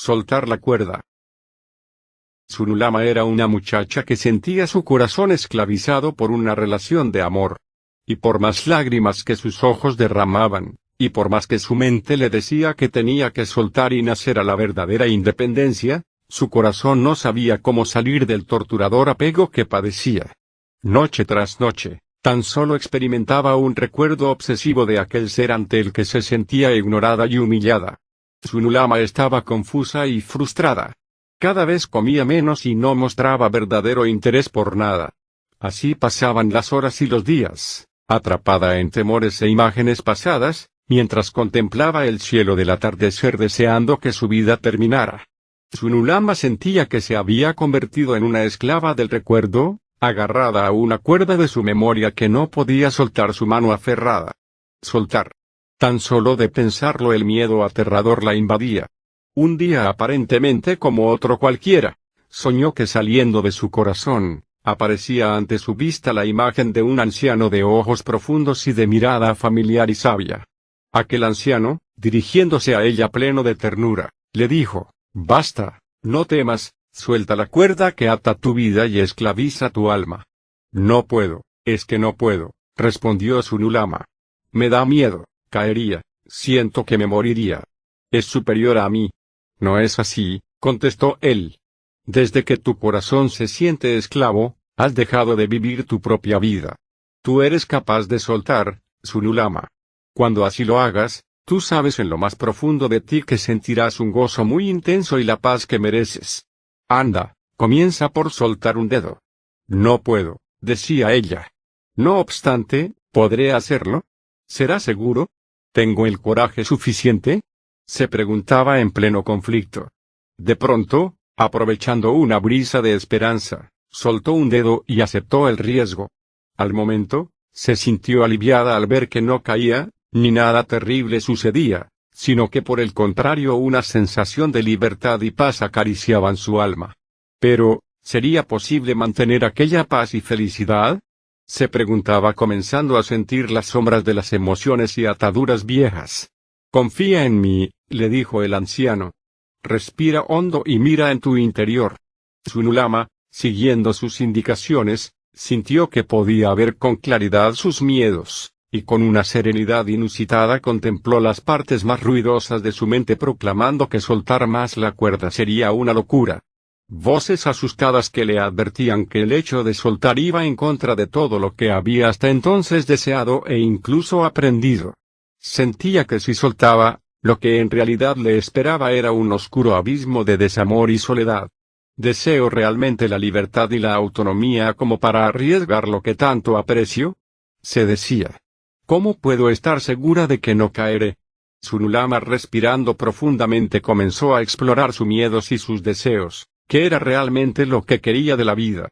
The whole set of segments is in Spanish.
soltar la cuerda. Sunulama era una muchacha que sentía su corazón esclavizado por una relación de amor. Y por más lágrimas que sus ojos derramaban, y por más que su mente le decía que tenía que soltar y nacer a la verdadera independencia, su corazón no sabía cómo salir del torturador apego que padecía. Noche tras noche, tan solo experimentaba un recuerdo obsesivo de aquel ser ante el que se sentía ignorada y humillada. Sunulama estaba confusa y frustrada. Cada vez comía menos y no mostraba verdadero interés por nada. Así pasaban las horas y los días, atrapada en temores e imágenes pasadas, mientras contemplaba el cielo del atardecer deseando que su vida terminara. Sunulama sentía que se había convertido en una esclava del recuerdo, agarrada a una cuerda de su memoria que no podía soltar su mano aferrada. Soltar. Tan solo de pensarlo el miedo aterrador la invadía. Un día aparentemente como otro cualquiera, soñó que saliendo de su corazón, aparecía ante su vista la imagen de un anciano de ojos profundos y de mirada familiar y sabia. Aquel anciano, dirigiéndose a ella pleno de ternura, le dijo: «Basta, no temas, suelta la cuerda que ata tu vida y esclaviza tu alma». «No puedo, es que no puedo», respondió Sunulama. «Me da miedo, caería, siento que me moriría. Es superior a mí». «No es así», contestó él. «Desde que tu corazón se siente esclavo, has dejado de vivir tu propia vida. Tú eres capaz de soltar, Sunulama. Cuando así lo hagas, tú sabes en lo más profundo de ti que sentirás un gozo muy intenso y la paz que mereces. Anda, comienza por soltar un dedo». «No puedo», decía ella. «No obstante, ¿podré hacerlo? ¿Será seguro? ¿Tengo el coraje suficiente?», se preguntaba en pleno conflicto. De pronto, aprovechando una brisa de esperanza, soltó un dedo y aceptó el riesgo. Al momento, se sintió aliviada al ver que no caía, ni nada terrible sucedía, sino que por el contrario una sensación de libertad y paz acariciaban su alma. Pero, ¿sería posible mantener aquella paz y felicidad?, se preguntaba comenzando a sentir las sombras de las emociones y ataduras viejas. «Confía en mí», le dijo el anciano. «Respira hondo y mira en tu interior». Sunulama, siguiendo sus indicaciones, sintió que podía ver con claridad sus miedos, y con una serenidad inusitada contempló las partes más ruidosas de su mente proclamando que soltar más la cuerda sería una locura. Voces asustadas que le advertían que el hecho de soltar iba en contra de todo lo que había hasta entonces deseado e incluso aprendido. Sentía que si soltaba, lo que en realidad le esperaba era un oscuro abismo de desamor y soledad. ¿Deseo realmente la libertad y la autonomía como para arriesgar lo que tanto aprecio?, se decía. ¿Cómo puedo estar segura de que no caeré? Sunulama, respirando profundamente, comenzó a explorar sus miedos y sus deseos. ¿Qué era realmente lo que quería de la vida?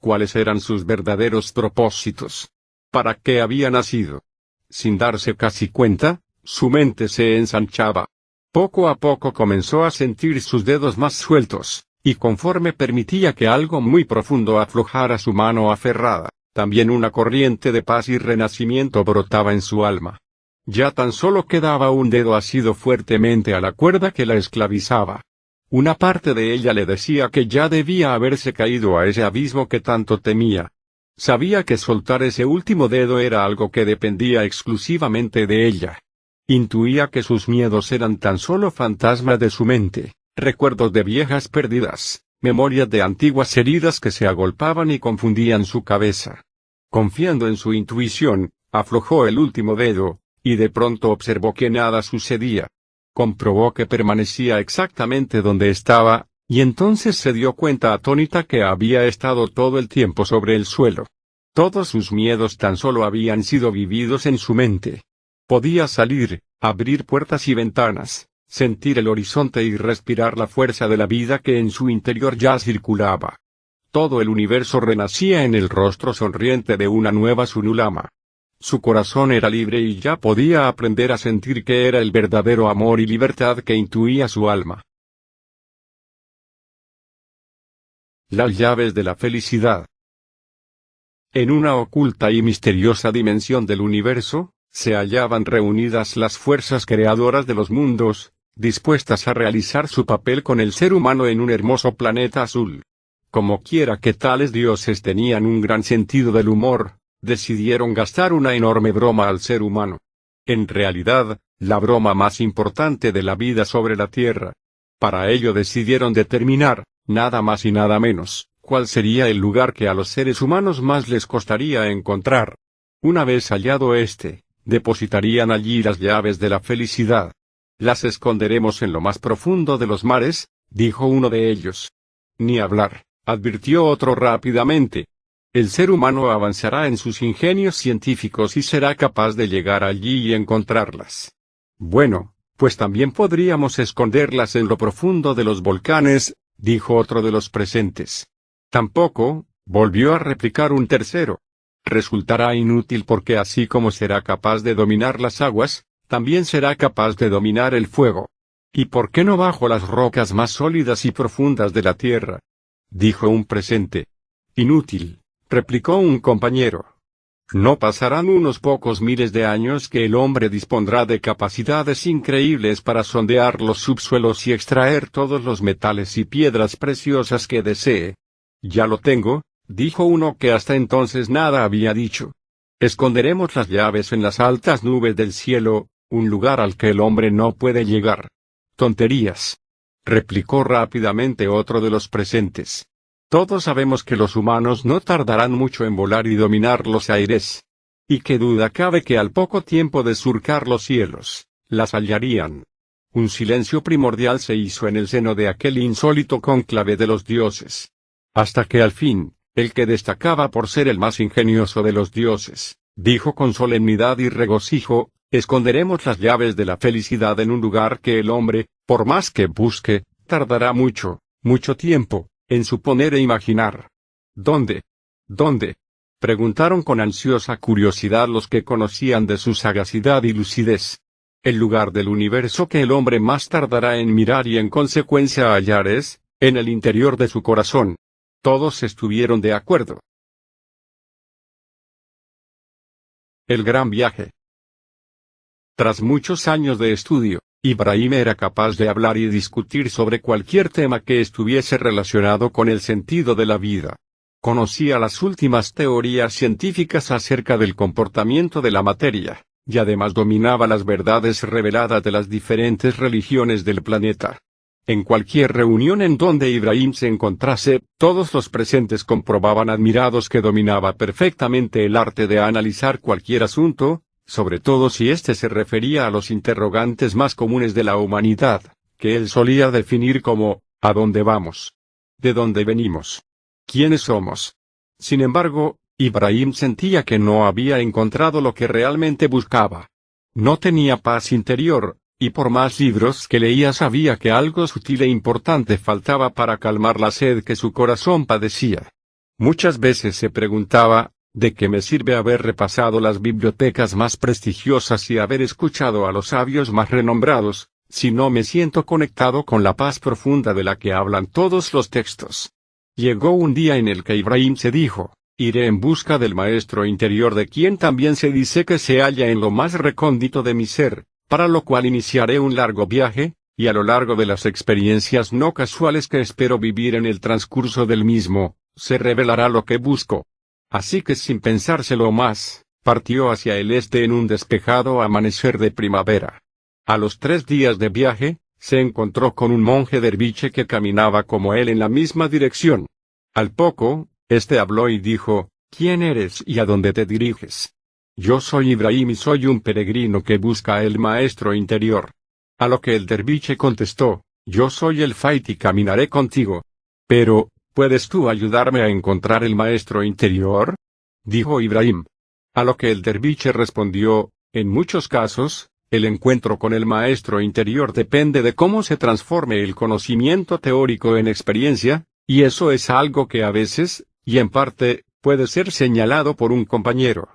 ¿Cuáles eran sus verdaderos propósitos? ¿Para qué había nacido? Sin darse casi cuenta, su mente se ensanchaba. Poco a poco comenzó a sentir sus dedos más sueltos, y conforme permitía que algo muy profundo aflojara su mano aferrada, también una corriente de paz y renacimiento brotaba en su alma. Ya tan solo quedaba un dedo asido fuertemente a la cuerda que la esclavizaba. Una parte de ella le decía que ya debía haberse caído a ese abismo que tanto temía. Sabía que soltar ese último dedo era algo que dependía exclusivamente de ella. Intuía que sus miedos eran tan solo fantasmas de su mente, recuerdos de viejas pérdidas, memorias de antiguas heridas que se agolpaban y confundían su cabeza. Confiando en su intuición, aflojó el último dedo, y de pronto observó que nada sucedía. Comprobó que permanecía exactamente donde estaba, y entonces se dio cuenta atónita que había estado todo el tiempo sobre el suelo. Todos sus miedos tan solo habían sido vividos en su mente. Podía salir, abrir puertas y ventanas, sentir el horizonte y respirar la fuerza de la vida que en su interior ya circulaba. Todo el universo renacía en el rostro sonriente de una nueva Sunulama. Su corazón era libre y ya podía aprender a sentir qué era el verdadero amor y libertad que intuía su alma. Las llaves de la felicidad. En una oculta y misteriosa dimensión del universo, se hallaban reunidas las fuerzas creadoras de los mundos, dispuestas a realizar su papel con el ser humano en un hermoso planeta azul. Como quiera que tales dioses tenían un gran sentido del humor, decidieron gastar una enorme broma al ser humano. En realidad, la broma más importante de la vida sobre la Tierra. Para ello decidieron determinar, nada más y nada menos, cuál sería el lugar que a los seres humanos más les costaría encontrar. Una vez hallado depositarían allí las llaves de la felicidad. Las esconderemos en lo más profundo de los mares, dijo uno de ellos. Ni hablar, advirtió otro rápidamente. El ser humano avanzará en sus ingenios científicos y será capaz de llegar allí y encontrarlas. Bueno, pues también podríamos esconderlas en lo profundo de los volcanes, dijo otro de los presentes. Tampoco, volvió a replicar un tercero. Resultará inútil porque así como será capaz de dominar las aguas, también será capaz de dominar el fuego. ¿Y por qué no bajo las rocas más sólidas y profundas de la tierra? Dijo un presente. Inútil, replicó un compañero. No pasarán unos pocos miles de años que el hombre dispondrá de capacidades increíbles para sondear los subsuelos y extraer todos los metales y piedras preciosas que desee. Ya lo tengo, dijo uno que hasta entonces nada había dicho. Esconderemos las llaves en las altas nubes del cielo, un lugar al que el hombre no puede llegar. Tonterías, replicó rápidamente otro de los presentes. Todos sabemos que los humanos no tardarán mucho en volar y dominar los aires. Y qué duda cabe que al poco tiempo de surcar los cielos, las hallarían. Un silencio primordial se hizo en el seno de aquel insólito cónclave de los dioses. Hasta que al fin, el que destacaba por ser el más ingenioso de los dioses, dijo con solemnidad y regocijo, esconderemos las llaves de la felicidad en un lugar que el hombre, por más que busque, tardará mucho, mucho tiempo, en suponer e imaginar. ¿Dónde? ¿Dónde? Preguntaron con ansiosa curiosidad los que conocían de su sagacidad y lucidez. El lugar del universo que el hombre más tardará en mirar y en consecuencia hallar es, en el interior de su corazón. Todos estuvieron de acuerdo. El gran viaje. Tras muchos años de estudio, Ibrahim era capaz de hablar y discutir sobre cualquier tema que estuviese relacionado con el sentido de la vida. Conocía las últimas teorías científicas acerca del comportamiento de la materia, y además dominaba las verdades reveladas de las diferentes religiones del planeta. En cualquier reunión en donde Ibrahim se encontrase, todos los presentes comprobaban admirados que dominaba perfectamente el arte de analizar cualquier asunto, sobre todo si éste se refería a los interrogantes más comunes de la humanidad, que él solía definir como, ¿a dónde vamos? ¿De dónde venimos? ¿Quiénes somos? Sin embargo, Ibrahim sentía que no había encontrado lo que realmente buscaba. No tenía paz interior, y por más libros que leía sabía que algo sutil e importante faltaba para calmar la sed que su corazón padecía. Muchas veces se preguntaba, ¿de qué me sirve haber repasado las bibliotecas más prestigiosas y haber escuchado a los sabios más renombrados, si no me siento conectado con la paz profunda de la que hablan todos los textos? Llegó un día en el que Ibrahim se dijo, iré en busca del maestro interior de quien también se dice que se halla en lo más recóndito de mi ser, para lo cual iniciaré un largo viaje, y a lo largo de las experiencias no casuales que espero vivir en el transcurso del mismo, se revelará lo que busco. Así que sin pensárselo más, partió hacia el este en un despejado amanecer de primavera. A los 3 días de viaje, se encontró con un monje derviche que caminaba como él en la misma dirección. Al poco, este habló y dijo, ¿quién eres y a dónde te diriges? Yo soy Ibrahim y soy un peregrino que busca el maestro interior. A lo que el derviche contestó, yo soy el Fait y caminaré contigo. Pero, ¿puedes tú ayudarme a encontrar el maestro interior? Dijo Ibrahim. A lo que el derviche respondió, en muchos casos, el encuentro con el maestro interior depende de cómo se transforme el conocimiento teórico en experiencia, y eso es algo que a veces, y en parte, puede ser señalado por un compañero.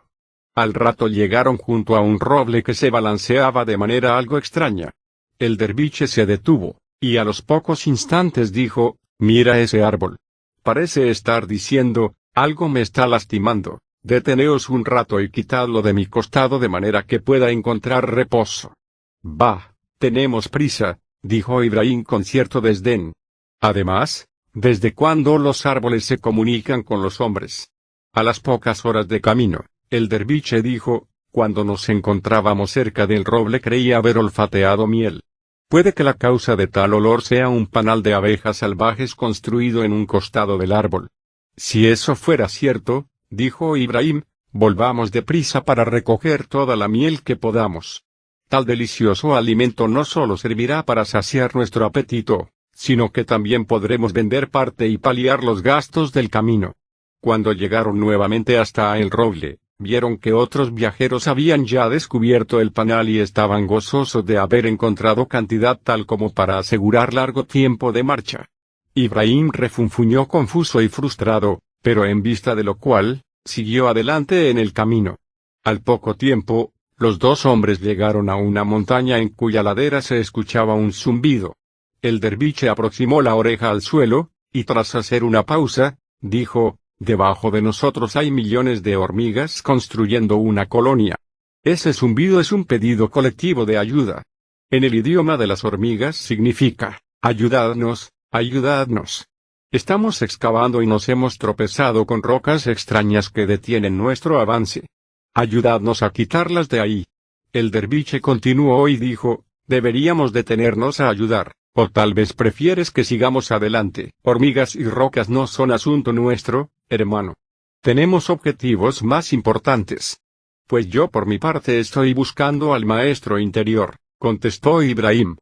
Al rato llegaron junto a un roble que se balanceaba de manera algo extraña. El derviche se detuvo, y a los pocos instantes dijo, mira ese árbol. Parece estar diciendo, algo me está lastimando, deteneos un rato y quitadlo de mi costado de manera que pueda encontrar reposo. Bah, tenemos prisa, dijo Ibrahim con cierto desdén. Además, ¿desde cuándo los árboles se comunican con los hombres? A las pocas horas de camino, el derviche dijo, cuando nos encontrábamos cerca del roble creí haber olfateado miel. Puede que la causa de tal olor sea un panal de abejas salvajes construido en un costado del árbol. Si eso fuera cierto, dijo Ibrahim, volvamos deprisa para recoger toda la miel que podamos. Tal delicioso alimento no solo servirá para saciar nuestro apetito, sino que también podremos vender parte y paliar los gastos del camino. Cuando llegaron nuevamente hasta el roble, vieron que otros viajeros habían ya descubierto el panal y estaban gozosos de haber encontrado cantidad tal como para asegurar largo tiempo de marcha. Ibrahim refunfuñó confuso y frustrado, pero en vista de lo cual, siguió adelante en el camino. Al poco tiempo, los dos hombres llegaron a una montaña en cuya ladera se escuchaba un zumbido. El derviche aproximó la oreja al suelo, y tras hacer una pausa, dijo, debajo de nosotros hay millones de hormigas construyendo una colonia. Ese zumbido es un pedido colectivo de ayuda. En el idioma de las hormigas significa, ayudadnos, ayudadnos. Estamos excavando y nos hemos tropezado con rocas extrañas que detienen nuestro avance. Ayudadnos a quitarlas de ahí. El derviche continuó y dijo, deberíamos detenernos a ayudar, o tal vez prefieres que sigamos adelante. Hormigas y rocas no son asunto nuestro, hermano. Tenemos objetivos más importantes. Pues yo por mi parte estoy buscando al maestro interior, contestó Ibrahim.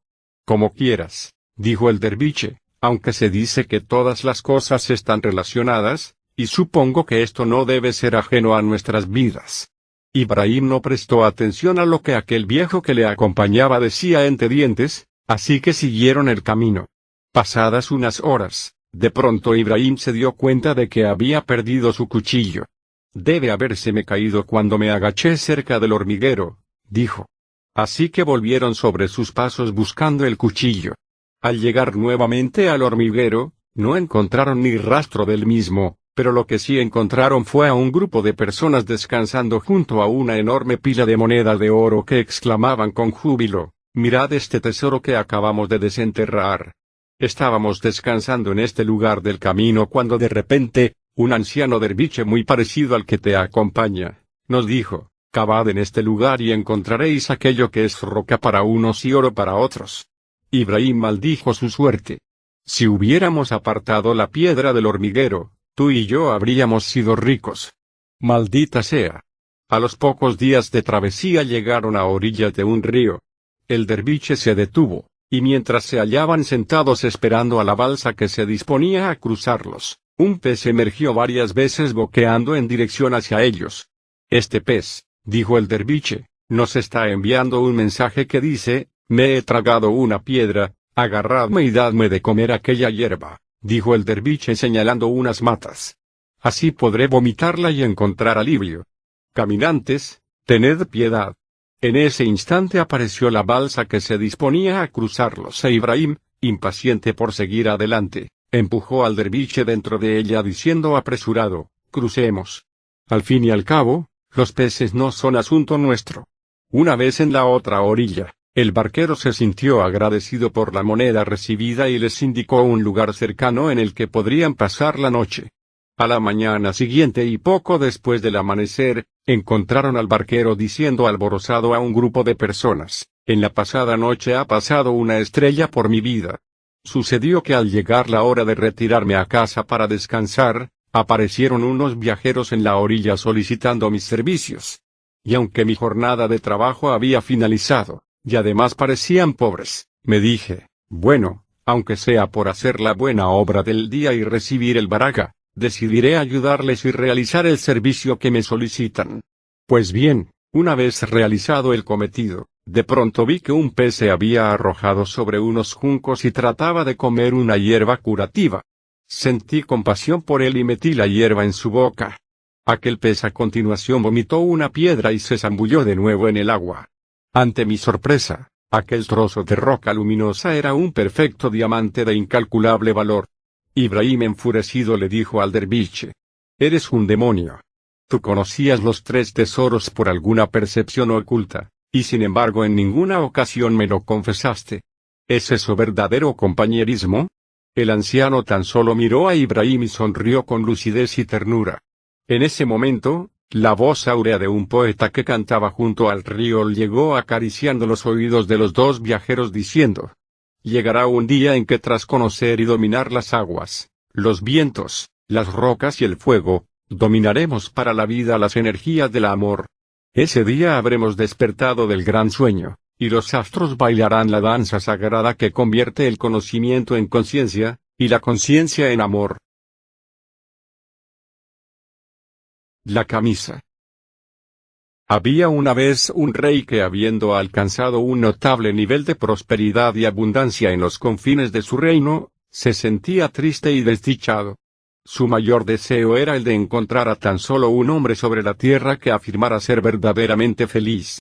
Como quieras, dijo el derviche, aunque se dice que todas las cosas están relacionadas, y supongo que esto no debe ser ajeno a nuestras vidas. Ibrahim no prestó atención a lo que aquel viejo que le acompañaba decía entre dientes, así que siguieron el camino. Pasadas unas horas, de pronto Ibrahim se dio cuenta de que había perdido su cuchillo. Debe habérseme caído cuando me agaché cerca del hormiguero, dijo. Así que volvieron sobre sus pasos buscando el cuchillo. Al llegar nuevamente al hormiguero, no encontraron ni rastro del mismo, pero lo que sí encontraron fue a un grupo de personas descansando junto a una enorme pila de monedas de oro que exclamaban con júbilo, mirad este tesoro que acabamos de desenterrar. Estábamos descansando en este lugar del camino cuando de repente, un anciano derviche muy parecido al que te acompaña, nos dijo, cavad en este lugar y encontraréis aquello que es roca para unos y oro para otros. Ibrahim maldijo su suerte. Si hubiéramos apartado la piedra del hormiguero, tú y yo habríamos sido ricos. Maldita sea. A los pocos días de travesía llegaron a orillas de un río. El derviche se detuvo, y mientras se hallaban sentados esperando a la balsa que se disponía a cruzarlos, un pez emergió varias veces boqueando en dirección hacia ellos. Este pez, dijo el derviche, nos está enviando un mensaje que dice, me he tragado una piedra, agarradme y dadme de comer aquella hierba, dijo el derviche señalando unas matas. Así podré vomitarla y encontrar alivio. Caminantes, tened piedad. En ese instante apareció la balsa que se disponía a cruzarlos e Ibrahim, impaciente por seguir adelante, empujó al derviche dentro de ella diciendo apresurado, crucemos. Al fin y al cabo, los peces no son asunto nuestro. Una vez en la otra orilla, el barquero se sintió agradecido por la moneda recibida y les indicó un lugar cercano en el que podrían pasar la noche. A la mañana siguiente y poco después del amanecer, encontraron al barquero diciendo alborozado a un grupo de personas, en la pasada noche ha pasado una estrella por mi vida. Sucedió que al llegar la hora de retirarme a casa para descansar, aparecieron unos viajeros en la orilla solicitando mis servicios. Y aunque mi jornada de trabajo había finalizado, y además parecían pobres, me dije, bueno, aunque sea por hacer la buena obra del día y recibir el baraga, decidiré ayudarles y realizar el servicio que me solicitan. Pues bien, una vez realizado el cometido, de pronto vi que un pez se había arrojado sobre unos juncos y trataba de comer una hierba curativa. Sentí compasión por él y metí la hierba en su boca. Aquel pez a continuación vomitó una piedra y se zambulló de nuevo en el agua. Ante mi sorpresa, aquel trozo de roca luminosa era un perfecto diamante de incalculable valor. Ibrahim enfurecido le dijo al derviche, eres un demonio. Tú conocías los 3 tesoros por alguna percepción oculta, y sin embargo en ninguna ocasión me lo confesaste. ¿Es eso verdadero compañerismo? El anciano tan solo miró a Ibrahim y sonrió con lucidez y ternura. En ese momento, la voz áurea de un poeta que cantaba junto al río llegó acariciando los oídos de los dos viajeros diciendo: llegará un día en que tras conocer y dominar las aguas, los vientos, las rocas y el fuego, dominaremos para la vida las energías del amor. Ese día habremos despertado del gran sueño, y los astros bailarán la danza sagrada que convierte el conocimiento en conciencia, y la conciencia en amor. La camisa. Había una vez un rey que, habiendo alcanzado un notable nivel de prosperidad y abundancia en los confines de su reino, se sentía triste y desdichado. Su mayor deseo era el de encontrar a tan solo un hombre sobre la tierra que afirmara ser verdaderamente feliz.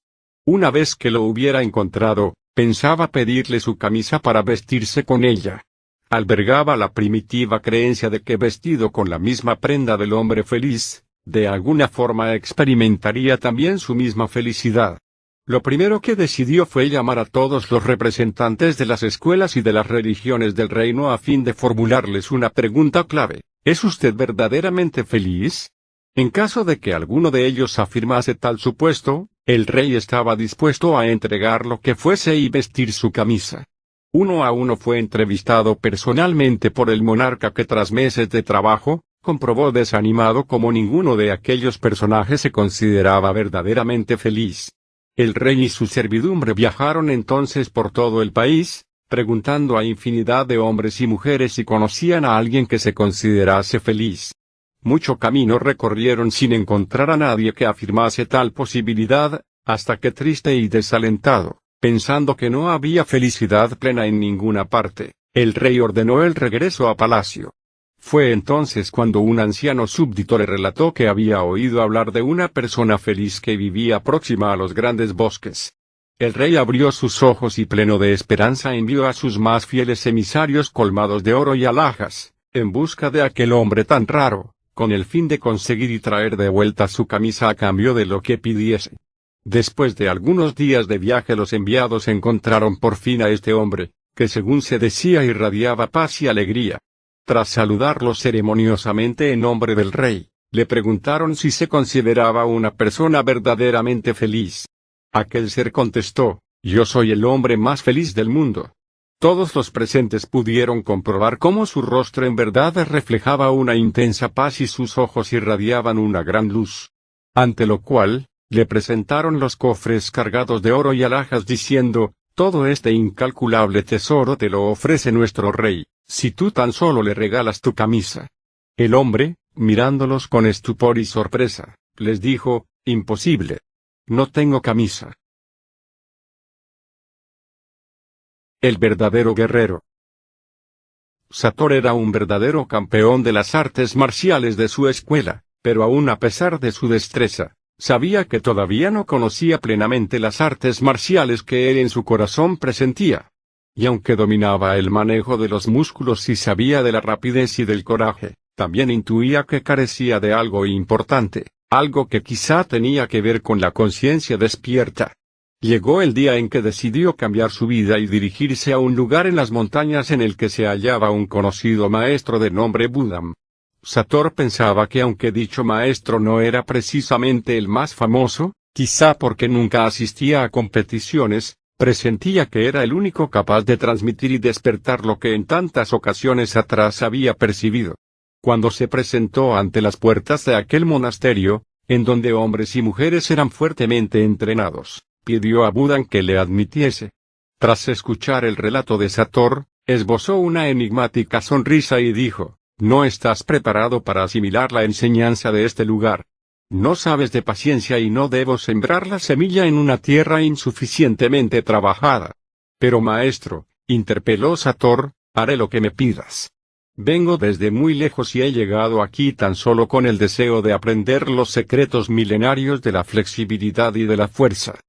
Una vez que lo hubiera encontrado, pensaba pedirle su camisa para vestirse con ella. Albergaba la primitiva creencia de que vestido con la misma prenda del hombre feliz, de alguna forma experimentaría también su misma felicidad. Lo primero que decidió fue llamar a todos los representantes de las escuelas y de las religiones del reino a fin de formularles una pregunta clave: ¿es usted verdaderamente feliz? En caso de que alguno de ellos afirmase tal supuesto, el rey estaba dispuesto a entregar lo que fuese y vestir su camisa. Uno a uno fue entrevistado personalmente por el monarca, que tras meses de trabajo, comprobó desanimado como ninguno de aquellos personajes se consideraba verdaderamente feliz. El rey y su servidumbre viajaron entonces por todo el país, preguntando a infinidad de hombres y mujeres si conocían a alguien que se considerase feliz. Mucho camino recorrieron sin encontrar a nadie que afirmase tal posibilidad, hasta que, triste y desalentado, pensando que no había felicidad plena en ninguna parte, el rey ordenó el regreso a palacio. Fue entonces cuando un anciano súbdito le relató que había oído hablar de una persona feliz que vivía próxima a los grandes bosques. El rey abrió sus ojos y, pleno de esperanza, envió a sus más fieles emisarios colmados de oro y alhajas, en busca de aquel hombre tan raro, con el fin de conseguir y traer de vuelta su camisa a cambio de lo que pidiese. Después de algunos días de viaje, los enviados encontraron por fin a este hombre, que según se decía irradiaba paz y alegría. Tras saludarlo ceremoniosamente en nombre del rey, le preguntaron si se consideraba una persona verdaderamente feliz. Aquel ser contestó: yo soy el hombre más feliz del mundo. Todos los presentes pudieron comprobar cómo su rostro en verdad reflejaba una intensa paz y sus ojos irradiaban una gran luz. Ante lo cual, le presentaron los cofres cargados de oro y alhajas diciendo: todo este incalculable tesoro te lo ofrece nuestro rey, si tú tan solo le regalas tu camisa. El hombre, mirándolos con estupor y sorpresa, les dijo: imposible. No tengo camisa. El verdadero guerrero. Sator era un verdadero campeón de las artes marciales de su escuela, pero aún a pesar de su destreza, sabía que todavía no conocía plenamente las artes marciales que él en su corazón presentía. Y aunque dominaba el manejo de los músculos y sabía de la rapidez y del coraje, también intuía que carecía de algo importante, algo que quizá tenía que ver con la conciencia despierta. Llegó el día en que decidió cambiar su vida y dirigirse a un lugar en las montañas en el que se hallaba un conocido maestro de nombre Budam. Sator pensaba que aunque dicho maestro no era precisamente el más famoso, quizá porque nunca asistía a competiciones, presentía que era el único capaz de transmitir y despertar lo que en tantas ocasiones atrás había percibido. Cuando se presentó ante las puertas de aquel monasterio, en donde hombres y mujeres eran fuertemente entrenados, pidió a Budam que le admitiese. Tras escuchar el relato de Sator, esbozó una enigmática sonrisa y dijo: no estás preparado para asimilar la enseñanza de este lugar. No sabes de paciencia y no debo sembrar la semilla en una tierra insuficientemente trabajada. Pero maestro, interpeló Sator, haré lo que me pidas. Vengo desde muy lejos y he llegado aquí tan solo con el deseo de aprender los secretos milenarios de la flexibilidad y de la fuerza.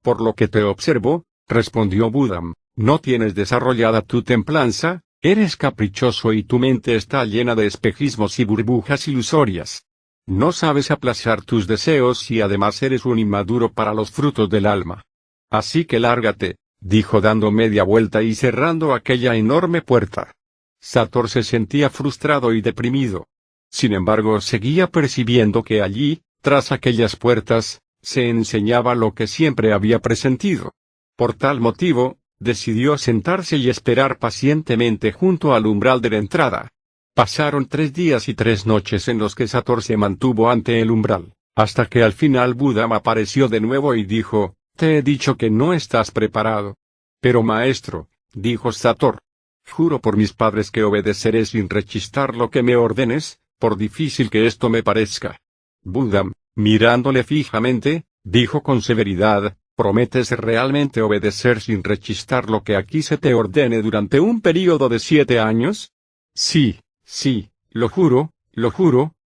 Por lo que te observo, respondió Budam, no tienes desarrollada tu templanza, eres caprichoso y tu mente está llena de espejismos y burbujas ilusorias. No sabes aplazar tus deseos y además eres un inmaduro para los frutos del alma. Así que lárgate, dijo dando media vuelta y cerrando aquella enorme puerta. Sator se sentía frustrado y deprimido. Sin embargo, seguía percibiendo que allí, tras aquellas puertas, se enseñaba lo que siempre había presentido. Por tal motivo, decidió sentarse y esperar pacientemente junto al umbral de la entrada. Pasaron 3 días y 3 noches en los que Sator se mantuvo ante el umbral, hasta que al final Budam apareció de nuevo y dijo: «Te he dicho que no estás preparado». «Pero maestro», dijo Sator, «juro por mis padres que obedeceré sin rechistar lo que me ordenes, por difícil que esto me parezca». Budam, mirándole fijamente, dijo con severidad: «¿Prometes realmente obedecer sin rechistar lo que aquí se te ordene durante un período de 7 años? Sí, lo juro»,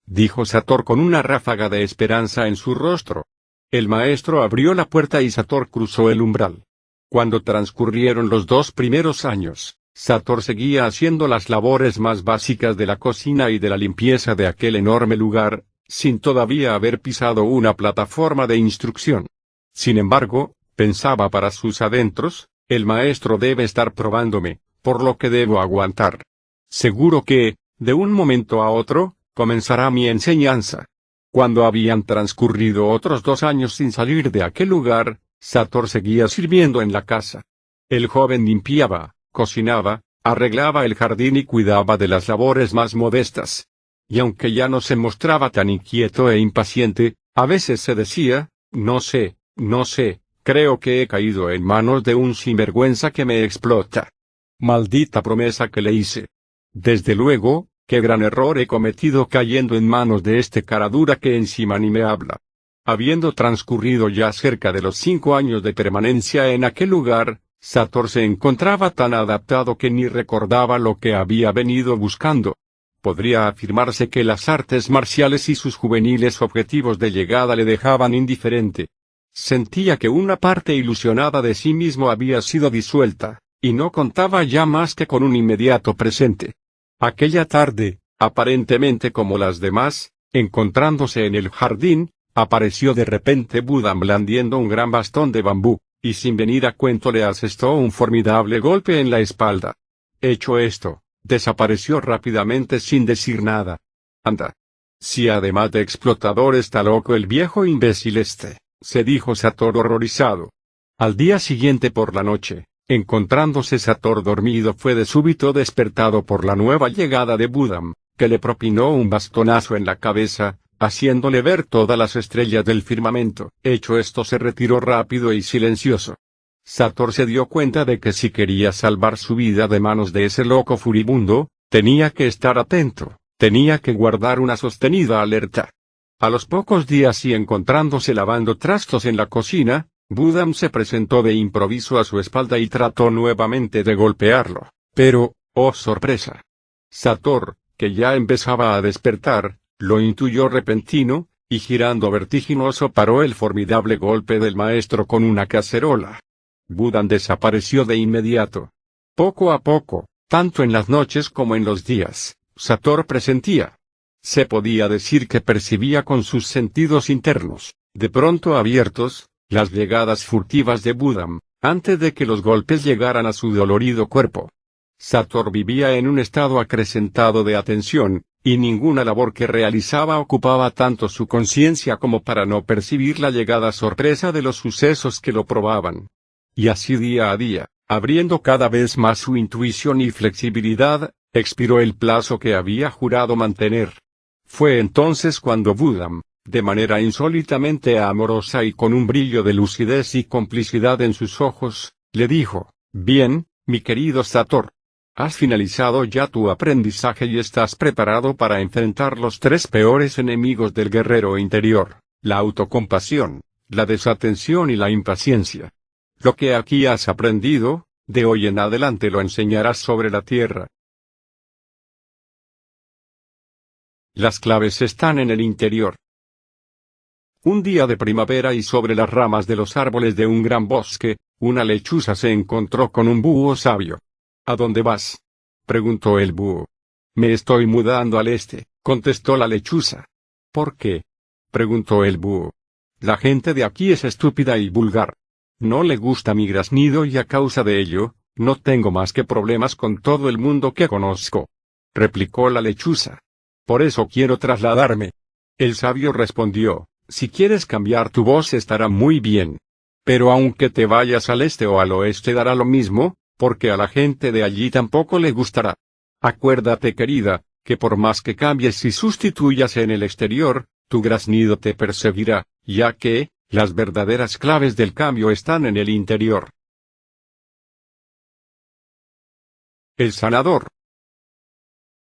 dijo Sator con una ráfaga de esperanza en su rostro. El maestro abrió la puerta y Sator cruzó el umbral. Cuando transcurrieron los 2 primeros años, Sator seguía haciendo las labores más básicas de la cocina y de la limpieza de aquel enorme lugar, sin todavía haber pisado una plataforma de instrucción. Sin embargo, pensaba para sus adentros, el maestro debe estar probándome, por lo que debo aguantar. Seguro que, de un momento a otro, comenzará mi enseñanza. Cuando habían transcurrido otros 2 años sin salir de aquel lugar, Sator seguía sirviendo en la casa. El joven limpiaba, cocinaba, arreglaba el jardín y cuidaba de las labores más modestas. Y aunque ya no se mostraba tan inquieto e impaciente, a veces se decía: no sé, creo que he caído en manos de un sinvergüenza que me explota. Maldita promesa que le hice. Desde luego, qué gran error he cometido cayendo en manos de este cara dura que encima ni me habla. Habiendo transcurrido ya cerca de los 5 años de permanencia en aquel lugar, Sator se encontraba tan adaptado que ni recordaba lo que había venido buscando. Podría afirmarse que las artes marciales y sus juveniles objetivos de llegada le dejaban indiferente. Sentía que una parte ilusionada de sí mismo había sido disuelta, y no contaba ya más que con un inmediato presente. Aquella tarde, aparentemente como las demás, encontrándose en el jardín, apareció de repente Budam blandiendo un gran bastón de bambú, y sin venir a cuento le asestó un formidable golpe en la espalda. Hecho esto, desapareció rápidamente sin decir nada. Anda. Si además de explotador está loco el viejo imbécil este, se dijo Sator horrorizado. Al día siguiente por la noche, encontrándose Sator dormido, fue de súbito despertado por la nueva llegada de Budam, que le propinó un bastonazo en la cabeza, haciéndole ver todas las estrellas del firmamento. Hecho esto, se retiró rápido y silencioso. Sator se dio cuenta de que si quería salvar su vida de manos de ese loco furibundo, tenía que estar atento, tenía que guardar una sostenida alerta. A los pocos días, y encontrándose lavando trastos en la cocina, Budam se presentó de improviso a su espalda y trató nuevamente de golpearlo. Pero, ¡oh sorpresa! Sator, que ya empezaba a despertar, lo intuyó repentino, y girando vertiginoso paró el formidable golpe del maestro con una cacerola. Budam desapareció de inmediato. Poco a poco, tanto en las noches como en los días, Sator presentía. Se podía decir que percibía con sus sentidos internos, de pronto abiertos, las llegadas furtivas de Budam, antes de que los golpes llegaran a su dolorido cuerpo. Sator vivía en un estado acrecentado de atención, y ninguna labor que realizaba ocupaba tanto su conciencia como para no percibir la llegada sorpresa de los sucesos que lo probaban. Y así día a día, abriendo cada vez más su intuición y flexibilidad, expiró el plazo que había jurado mantener. Fue entonces cuando Budam, de manera insólitamente amorosa y con un brillo de lucidez y complicidad en sus ojos, le dijo: «Bien, mi querido Sator. Has finalizado ya tu aprendizaje y estás preparado para enfrentar los 3 peores enemigos del guerrero interior: la autocompasión, la desatención y la impaciencia. Lo que aquí has aprendido, de hoy en adelante lo enseñarás sobre la tierra». Las claves están en el interior. Un día de primavera, y sobre las ramas de los árboles de un gran bosque, una lechuza se encontró con un búho sabio. «¿A dónde vas?», preguntó el búho. «Me estoy mudando al este», contestó la lechuza. «¿Por qué?», preguntó el búho. «La gente de aquí es estúpida y vulgar». No le gusta mi graznido y a causa de ello, no tengo más que problemas con todo el mundo que conozco. Replicó la lechuza. Por eso quiero trasladarme. El sabio respondió, si quieres cambiar tu voz estará muy bien. Pero aunque te vayas al este o al oeste dará lo mismo, porque a la gente de allí tampoco le gustará. Acuérdate, querida, que por más que cambies y sustituyas en el exterior, tu graznido te perseguirá, ya que, las verdaderas claves del cambio están en el interior. El sanador.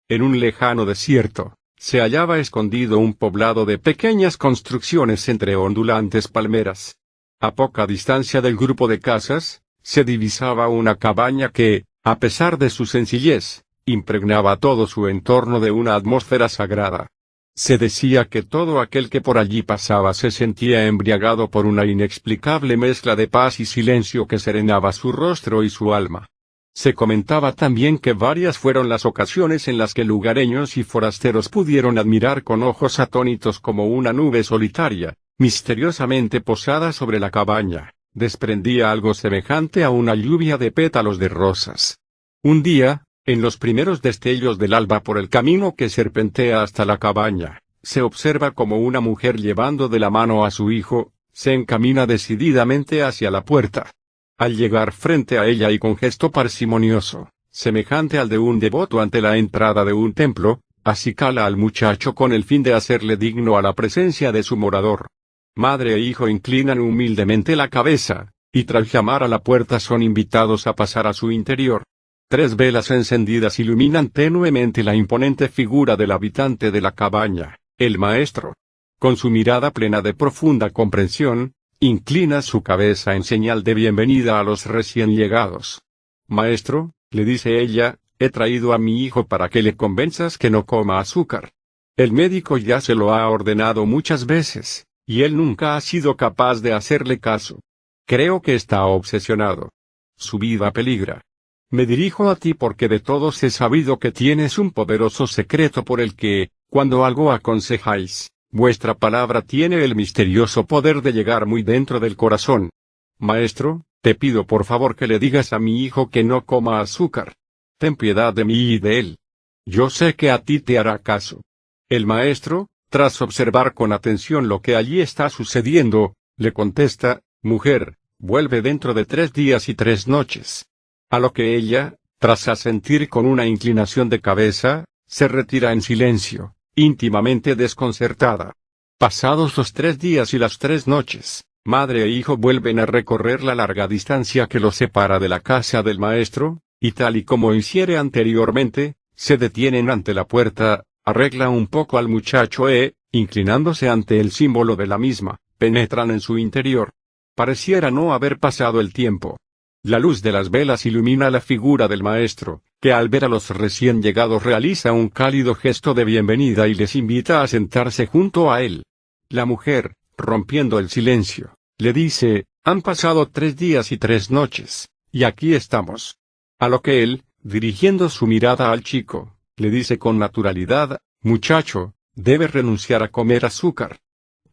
En un lejano desierto, se hallaba escondido un poblado de pequeñas construcciones entre ondulantes palmeras. A poca distancia del grupo de casas, se divisaba una cabaña que, a pesar de su sencillez, impregnaba todo su entorno de una atmósfera sagrada. Se decía que todo aquel que por allí pasaba se sentía embriagado por una inexplicable mezcla de paz y silencio que serenaba su rostro y su alma. Se comentaba también que varias fueron las ocasiones en las que lugareños y forasteros pudieron admirar con ojos atónitos como una nube solitaria, misteriosamente posada sobre la cabaña, desprendía algo semejante a una lluvia de pétalos de rosas. Un día, en los primeros destellos del alba por el camino que serpentea hasta la cabaña, se observa como una mujer llevando de la mano a su hijo, se encamina decididamente hacia la puerta. Al llegar frente a ella y con gesto parsimonioso, semejante al de un devoto ante la entrada de un templo, acicala al muchacho con el fin de hacerle digno a la presencia de su morador. Madre e hijo inclinan humildemente la cabeza, y tras llamar a la puerta son invitados a pasar a su interior. 3 velas encendidas iluminan tenuemente la imponente figura del habitante de la cabaña, el maestro. Con su mirada plena de profunda comprensión, inclina su cabeza en señal de bienvenida a los recién llegados. Maestro, le dice ella, he traído a mi hijo para que le convenzas que no coma azúcar. El médico ya se lo ha ordenado muchas veces, y él nunca ha sido capaz de hacerle caso. Creo que está obsesionado. Su vida peligra. Me dirijo a ti porque de todos he sabido que tienes un poderoso secreto por el que, cuando algo aconsejáis, vuestra palabra tiene el misterioso poder de llegar muy dentro del corazón. Maestro, te pido por favor que le digas a mi hijo que no coma azúcar. Ten piedad de mí y de él. Yo sé que a ti te hará caso. El maestro, tras observar con atención lo que allí está sucediendo, le contesta, mujer, vuelve dentro de 3 días y 3 noches. A lo que ella, tras asentir con una inclinación de cabeza, se retira en silencio, íntimamente desconcertada. Pasados los 3 días y las 3 noches, madre e hijo vuelven a recorrer la larga distancia que los separa de la casa del maestro, y tal y como hiciere anteriormente, se detienen ante la puerta, arregla un poco al muchacho inclinándose ante el símbolo de la misma, penetran en su interior. Pareciera no haber pasado el tiempo. La luz de las velas ilumina la figura del maestro, que al ver a los recién llegados realiza un cálido gesto de bienvenida y les invita a sentarse junto a él. La mujer, rompiendo el silencio, le dice, han pasado 3 días y 3 noches, y aquí estamos. A lo que él, dirigiendo su mirada al chico, le dice con naturalidad, muchacho, debes renunciar a comer azúcar.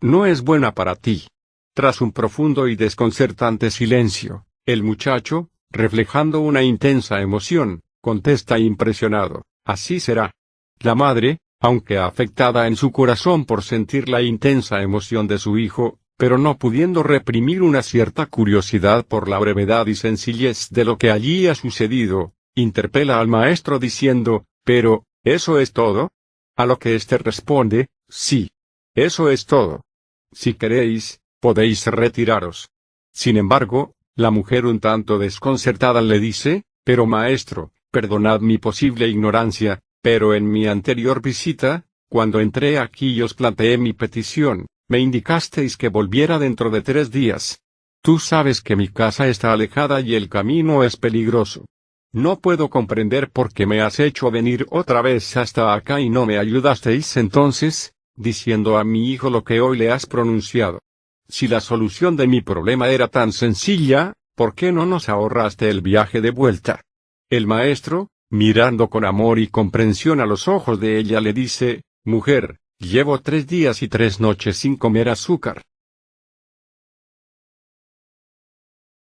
No es buena para ti. Tras un profundo y desconcertante silencio, el muchacho, reflejando una intensa emoción, contesta impresionado, así será. La madre, aunque afectada en su corazón por sentir la intensa emoción de su hijo, pero no pudiendo reprimir una cierta curiosidad por la brevedad y sencillez de lo que allí ha sucedido, interpela al maestro diciendo, pero, ¿eso es todo? A lo que éste responde, sí. Eso es todo. Si queréis, podéis retiraros. Sin embargo, la mujer un tanto desconcertada le dice, pero maestro, perdonad mi posible ignorancia, pero en mi anterior visita, cuando entré aquí y os planteé mi petición, me indicasteis que volviera dentro de 3 días. Tú sabes que mi casa está alejada y el camino es peligroso. No puedo comprender por qué me has hecho venir otra vez hasta acá y no me ayudasteis entonces, diciendo a mi hijo lo que hoy le has pronunciado. Si la solución de mi problema era tan sencilla, ¿por qué no nos ahorraste el viaje de vuelta? El maestro, mirando con amor y comprensión a los ojos de ella, le dice, mujer, llevo 3 días y 3 noches sin comer azúcar.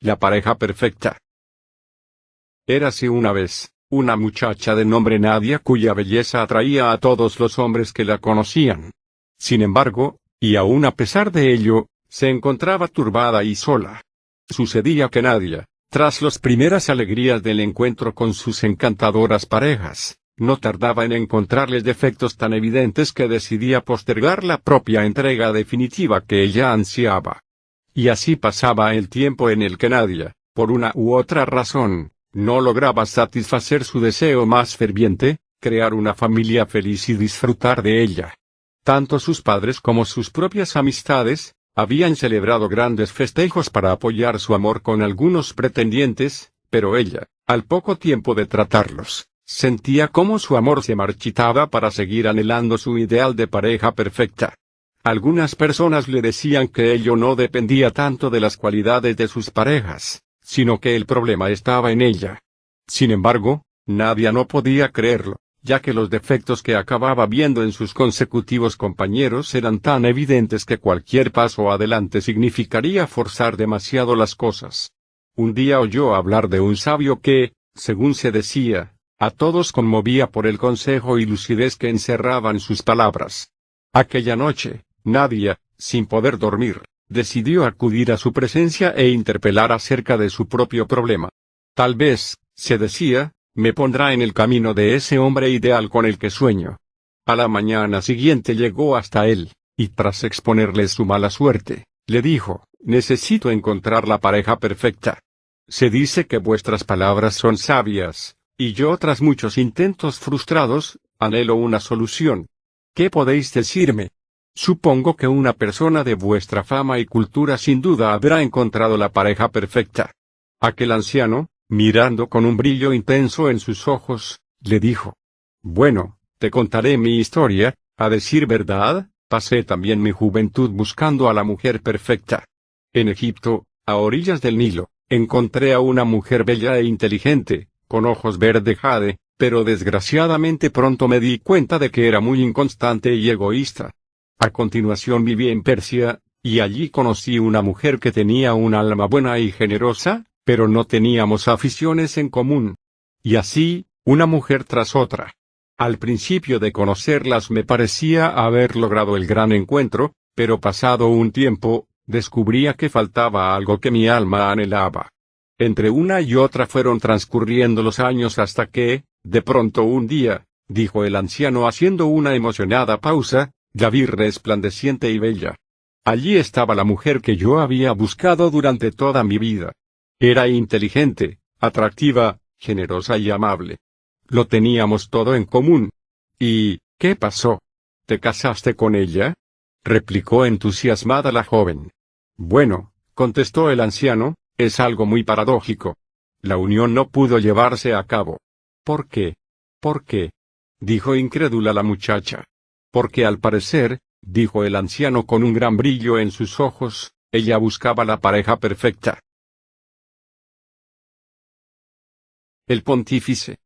La pareja perfecta. Érase una vez, una muchacha de nombre Nadia cuya belleza atraía a todos los hombres que la conocían. Sin embargo, y aún a pesar de ello, se encontraba turbada y sola. Sucedía que Nadia, tras las primeras alegrías del encuentro con sus encantadoras parejas, no tardaba en encontrarles defectos tan evidentes que decidía postergar la propia entrega definitiva que ella ansiaba. Y así pasaba el tiempo en el que Nadia, por una u otra razón, no lograba satisfacer su deseo más ferviente, crear una familia feliz y disfrutar de ella. Tanto sus padres como sus propias amistades, habían celebrado grandes festejos para apoyar su amor con algunos pretendientes, pero ella, al poco tiempo de tratarlos, sentía cómo su amor se marchitaba para seguir anhelando su ideal de pareja perfecta. Algunas personas le decían que ello no dependía tanto de las cualidades de sus parejas, sino que el problema estaba en ella. Sin embargo, Nadia no podía creerlo, ya que los defectos que acababa viendo en sus consecutivos compañeros eran tan evidentes que cualquier paso adelante significaría forzar demasiado las cosas. Un día oyó hablar de un sabio que, según se decía, a todos conmovía por el consejo y lucidez que encerraban sus palabras. Aquella noche, Nadia, sin poder dormir, decidió acudir a su presencia e interpelar acerca de su propio problema. Tal vez, se decía, me pondrá en el camino de ese hombre ideal con el que sueño. A la mañana siguiente llegó hasta él, y tras exponerle su mala suerte, le dijo, necesito encontrar la pareja perfecta. Se dice que vuestras palabras son sabias, y yo tras muchos intentos frustrados, anhelo una solución. ¿Qué podéis decirme? Supongo que una persona de vuestra fama y cultura sin duda habrá encontrado la pareja perfecta. Aquel anciano, mirando con un brillo intenso en sus ojos, le dijo: bueno, te contaré mi historia. A decir verdad, pasé también mi juventud buscando a la mujer perfecta. En Egipto, a orillas del Nilo, encontré a una mujer bella e inteligente, con ojos verde jade, pero desgraciadamente pronto me di cuenta de que era muy inconstante y egoísta. A continuación viví en Persia, y allí conocí una mujer que tenía un alma buena y generosa, pero no teníamos aficiones en común. Y así, una mujer tras otra. Al principio de conocerlas me parecía haber logrado el gran encuentro, pero pasado un tiempo, descubría que faltaba algo que mi alma anhelaba. Entre una y otra fueron transcurriendo los años hasta que, de pronto un día, dijo el anciano haciendo una emocionada pausa, la vi resplandeciente y bella. Allí estaba la mujer que yo había buscado durante toda mi vida. Era inteligente, atractiva, generosa y amable. Lo teníamos todo en común. ¿Y qué pasó? ¿Te casaste con ella?, replicó entusiasmada la joven. Bueno, contestó el anciano, es algo muy paradójico. La unión no pudo llevarse a cabo. ¿Por qué? ¿Por qué?, dijo incrédula la muchacha. Porque al parecer, dijo el anciano con un gran brillo en sus ojos, ella buscaba la pareja perfecta. El pontífice.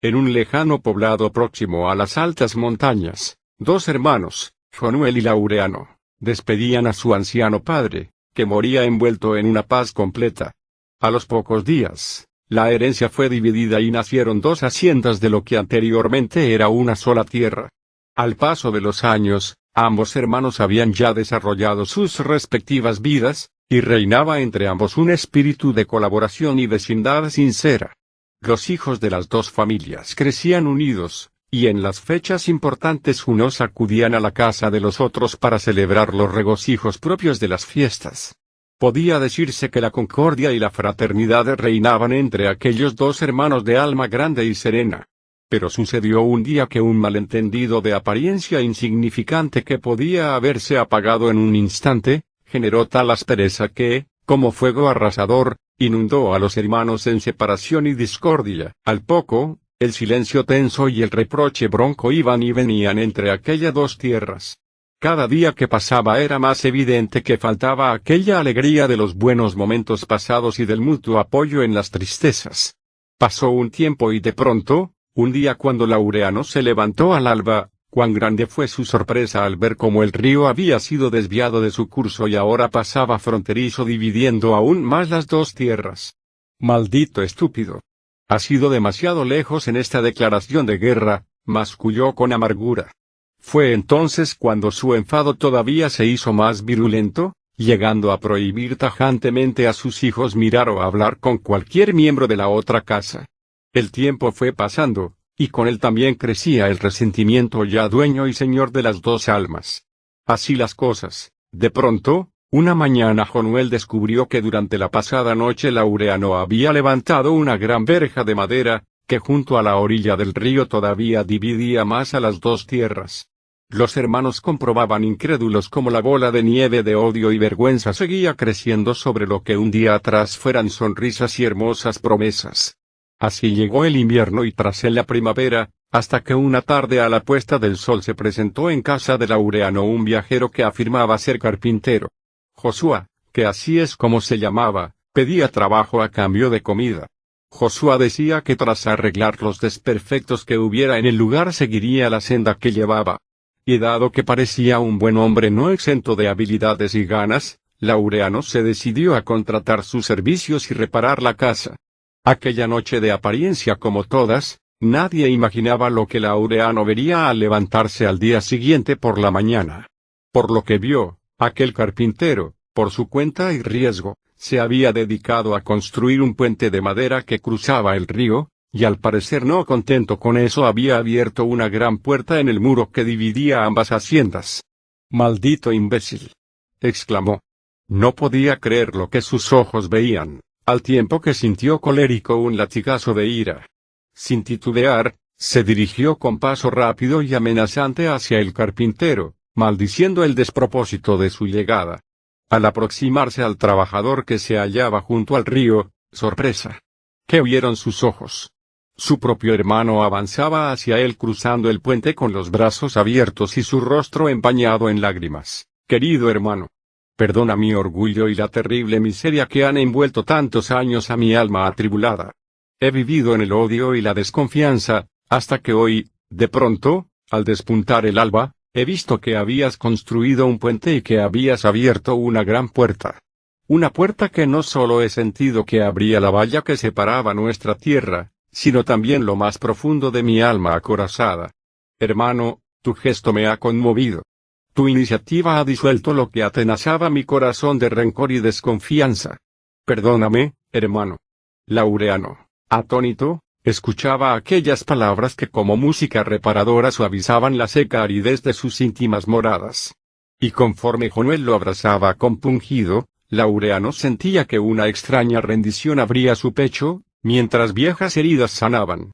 En un lejano poblado próximo a las altas montañas, dos hermanos, Fanuel y Laureano, despedían a su anciano padre, que moría envuelto en una paz completa. A los pocos días, la herencia fue dividida y nacieron dos haciendas de lo que anteriormente era una sola tierra. Al paso de los años, ambos hermanos habían ya desarrollado sus respectivas vidas, y reinaba entre ambos un espíritu de colaboración y vecindad sincera. Los hijos de las dos familias crecían unidos, y en las fechas importantes unos acudían a la casa de los otros para celebrar los regocijos propios de las fiestas. Podía decirse que la concordia y la fraternidad reinaban entre aquellos dos hermanos de alma grande y serena. Pero sucedió un día que un malentendido de apariencia insignificante que podía haberse apagado en un instante, generó tal aspereza que, como fuego arrasador, inundó a los hermanos en separación y discordia. Al poco, el silencio tenso y el reproche bronco iban y venían entre aquellas dos tierras. Cada día que pasaba era más evidente que faltaba aquella alegría de los buenos momentos pasados y del mutuo apoyo en las tristezas. Pasó un tiempo y de pronto, un día cuando Laureano se levantó al alba, Cuán grande fue su sorpresa al ver cómo el río había sido desviado de su curso y ahora pasaba fronterizo dividiendo aún más las dos tierras. Maldito estúpido. Has ido demasiado lejos en esta declaración de guerra, masculló con amargura. Fue entonces cuando su enfado todavía se hizo más virulento, llegando a prohibir tajantemente a sus hijos mirar o hablar con cualquier miembro de la otra casa. El tiempo fue pasando, y con él también crecía el resentimiento ya dueño y señor de las dos almas. Así las cosas, de pronto, una mañana Jonuel descubrió que durante la pasada noche Laureano había levantado una gran verja de madera, que junto a la orilla del río todavía dividía más a las dos tierras. Los hermanos comprobaban incrédulos cómo la bola de nieve de odio y vergüenza seguía creciendo sobre lo que un día atrás fueran sonrisas y hermosas promesas. Así llegó el invierno y tras él la primavera, hasta que una tarde a la puesta del sol se presentó en casa de Laureano un viajero que afirmaba ser carpintero. Josué, que así es como se llamaba, pedía trabajo a cambio de comida. Josué decía que tras arreglar los desperfectos que hubiera en el lugar seguiría la senda que llevaba. Y dado que parecía un buen hombre no exento de habilidades y ganas, Laureano se decidió a contratar sus servicios y reparar la casa. Aquella noche de apariencia como todas, nadie imaginaba lo que Laureano vería al levantarse al día siguiente por la mañana. Por lo que vio, aquel carpintero, por su cuenta y riesgo, se había dedicado a construir un puente de madera que cruzaba el río, y al parecer no contento con eso había abierto una gran puerta en el muro que dividía ambas haciendas. «¡Maldito imbécil!», exclamó. No podía creer lo que sus ojos veían, al tiempo que sintió colérico un latigazo de ira. Sin titubear, se dirigió con paso rápido y amenazante hacia el carpintero, maldiciendo el despropósito de su llegada. Al aproximarse al trabajador que se hallaba junto al río, sorpresa. ¿Qué vieron sus ojos? Su propio hermano avanzaba hacia él cruzando el puente con los brazos abiertos y su rostro empañado en lágrimas. «Querido hermano, perdona mi orgullo y la terrible miseria que han envuelto tantos años a mi alma atribulada. He vivido en el odio y la desconfianza, hasta que hoy, de pronto, al despuntar el alba, he visto que habías construido un puente y que habías abierto una gran puerta. Una puerta que no solo he sentido que abría la valla que separaba nuestra tierra, sino también lo más profundo de mi alma acorazada. Hermano, tu gesto me ha conmovido. Tu iniciativa ha disuelto lo que atenazaba mi corazón de rencor y desconfianza. Perdóname, hermano». Laureano, atónito, escuchaba aquellas palabras que como música reparadora suavizaban la seca aridez de sus íntimas moradas. Y conforme Jonuel lo abrazaba compungido, Laureano sentía que una extraña rendición abría su pecho, mientras viejas heridas sanaban.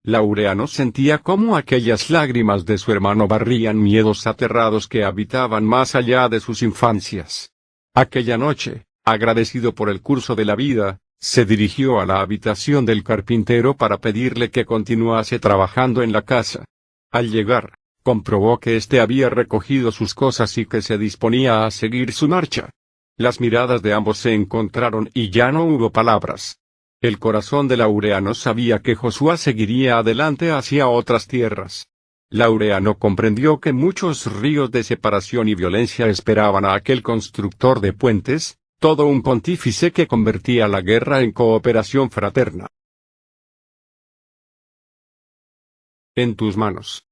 Laureano sentía cómo aquellas lágrimas de su hermano barrían miedos aterrados que habitaban más allá de sus infancias. Aquella noche, agradecido por el curso de la vida, se dirigió a la habitación del carpintero para pedirle que continuase trabajando en la casa. Al llegar, comprobó que éste había recogido sus cosas y que se disponía a seguir su marcha. Las miradas de ambos se encontraron y ya no hubo palabras. El corazón de Laureano sabía que Josué seguiría adelante hacia otras tierras. Laureano comprendió que muchos ríos de separación y violencia esperaban a aquel constructor de puentes, todo un pontífice que convertía la guerra en cooperación fraterna. En tus manos.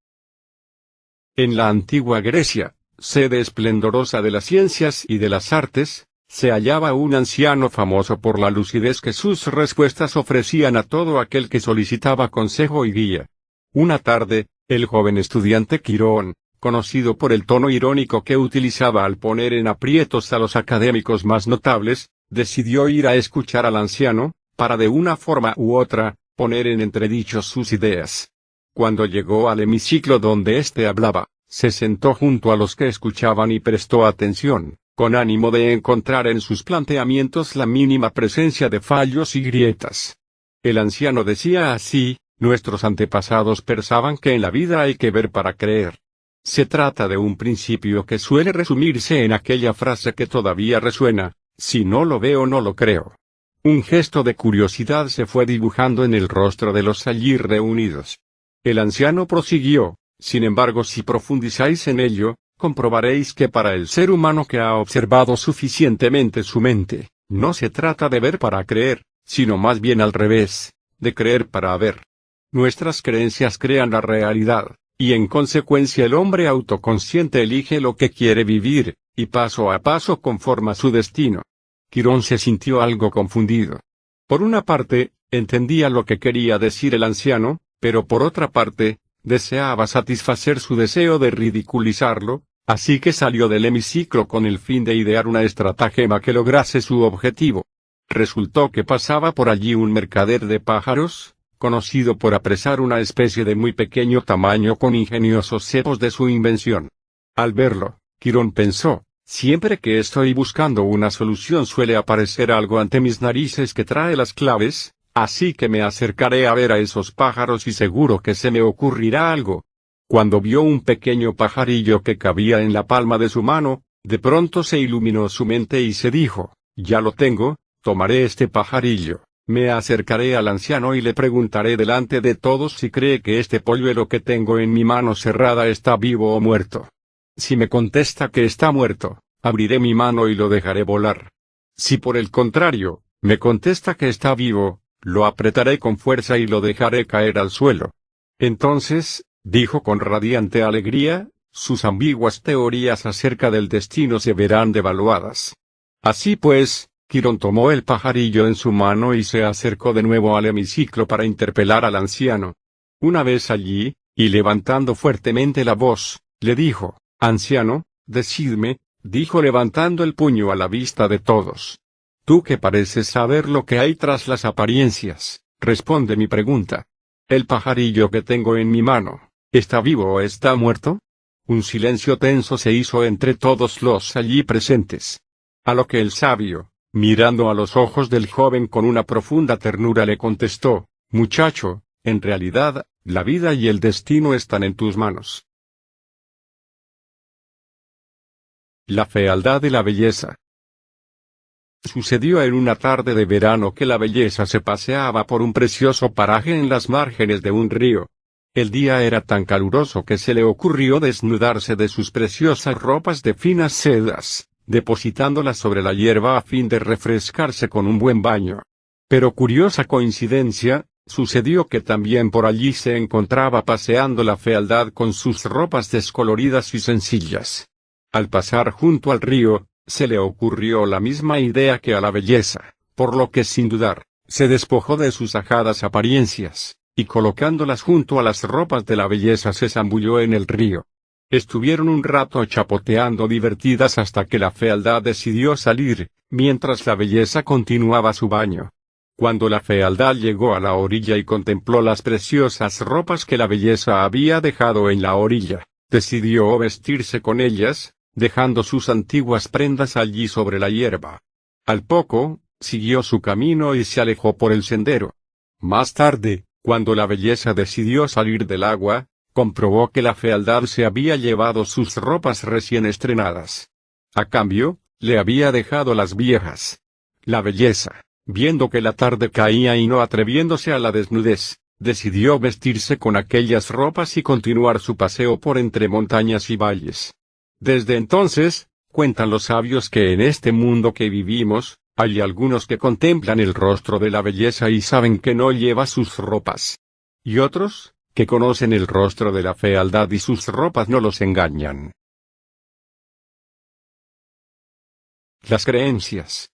En la antigua Grecia, sede esplendorosa de las ciencias y de las artes, se hallaba un anciano famoso por la lucidez que sus respuestas ofrecían a todo aquel que solicitaba consejo y guía. Una tarde, el joven estudiante Quirón, conocido por el tono irónico que utilizaba al poner en aprietos a los académicos más notables, decidió ir a escuchar al anciano, para de una forma u otra, poner en entredicho sus ideas. Cuando llegó al hemiciclo donde éste hablaba, se sentó junto a los que escuchaban y prestó atención, con ánimo de encontrar en sus planteamientos la mínima presencia de fallos y grietas. El anciano decía así: nuestros antepasados pensaban que en la vida hay que ver para creer. Se trata de un principio que suele resumirse en aquella frase que todavía resuena: si no lo veo no lo creo. Un gesto de curiosidad se fue dibujando en el rostro de los allí reunidos. El anciano prosiguió: Sin embargo, si profundizáis en ello, comprobaréis que para el ser humano que ha observado suficientemente su mente, no se trata de ver para creer, sino más bien al revés, de creer para ver. Nuestras creencias crean la realidad, y en consecuencia el hombre autoconsciente elige lo que quiere vivir, y paso a paso conforma su destino. Quirón se sintió algo confundido. Por una parte, entendía lo que quería decir el anciano, pero por otra parte, deseaba satisfacer su deseo de ridiculizarlo, así que salió del hemiciclo con el fin de idear una estratagema que lograse su objetivo. Resultó que pasaba por allí un mercader de pájaros, conocido por apresar una especie de muy pequeño tamaño con ingeniosos cepos de su invención. Al verlo, Quirón pensó, siempre que estoy buscando una solución suele aparecer algo ante mis narices que trae las claves, así que me acercaré a ver a esos pájaros y seguro que se me ocurrirá algo. Cuando vio un pequeño pajarillo que cabía en la palma de su mano, de pronto se iluminó su mente y se dijo, ya lo tengo, tomaré este pajarillo, me acercaré al anciano y le preguntaré delante de todos si cree que este polluelo que tengo en mi mano cerrada está vivo o muerto. Si me contesta que está muerto, abriré mi mano y lo dejaré volar. Si por el contrario, me contesta que está vivo, lo apretaré con fuerza y lo dejaré caer al suelo. Entonces, dijo con radiante alegría, sus ambiguas teorías acerca del destino se verán devaluadas. Así pues, Quirón tomó el pajarillo en su mano y se acercó de nuevo al hemiciclo para interpelar al anciano. Una vez allí, y levantando fuertemente la voz, le dijo, anciano, decidme, dijo levantando el puño a la vista de todos. Tú que pareces saber lo que hay tras las apariencias, responde mi pregunta. El pajarillo que tengo en mi mano, ¿está vivo o está muerto? Un silencio tenso se hizo entre todos los allí presentes. A lo que el sabio, mirando a los ojos del joven con una profunda ternura le contestó, muchacho, en realidad, la vida y el destino están en tus manos. La fealdad de la belleza. Sucedió en una tarde de verano que la belleza se paseaba por un precioso paraje en las márgenes de un río. El día era tan caluroso que se le ocurrió desnudarse de sus preciosas ropas de finas sedas, depositándolas sobre la hierba a fin de refrescarse con un buen baño. Pero curiosa coincidencia, sucedió que también por allí se encontraba paseando la fealdad con sus ropas descoloridas y sencillas. Al pasar junto al río, se le ocurrió la misma idea que a la belleza, por lo que sin dudar, se despojó de sus ajadas apariencias, y colocándolas junto a las ropas de la belleza se zambulló en el río. Estuvieron un rato chapoteando divertidas hasta que la fealdad decidió salir, mientras la belleza continuaba su baño. Cuando la fealdad llegó a la orilla y contempló las preciosas ropas que la belleza había dejado en la orilla, decidió vestirse con ellas, dejando sus antiguas prendas allí sobre la hierba. Al poco, siguió su camino y se alejó por el sendero. Más tarde, cuando la belleza decidió salir del agua, comprobó que la fealdad se había llevado sus ropas recién estrenadas. A cambio, le había dejado las viejas. La belleza, viendo que la tarde caía y no atreviéndose a la desnudez, decidió vestirse con aquellas ropas y continuar su paseo por entre montañas y valles. Desde entonces, cuentan los sabios que en este mundo que vivimos, hay algunos que contemplan el rostro de la belleza y saben que no lleva sus ropas. Y otros, que conocen el rostro de la fealdad y sus ropas no los engañan. Las creencias.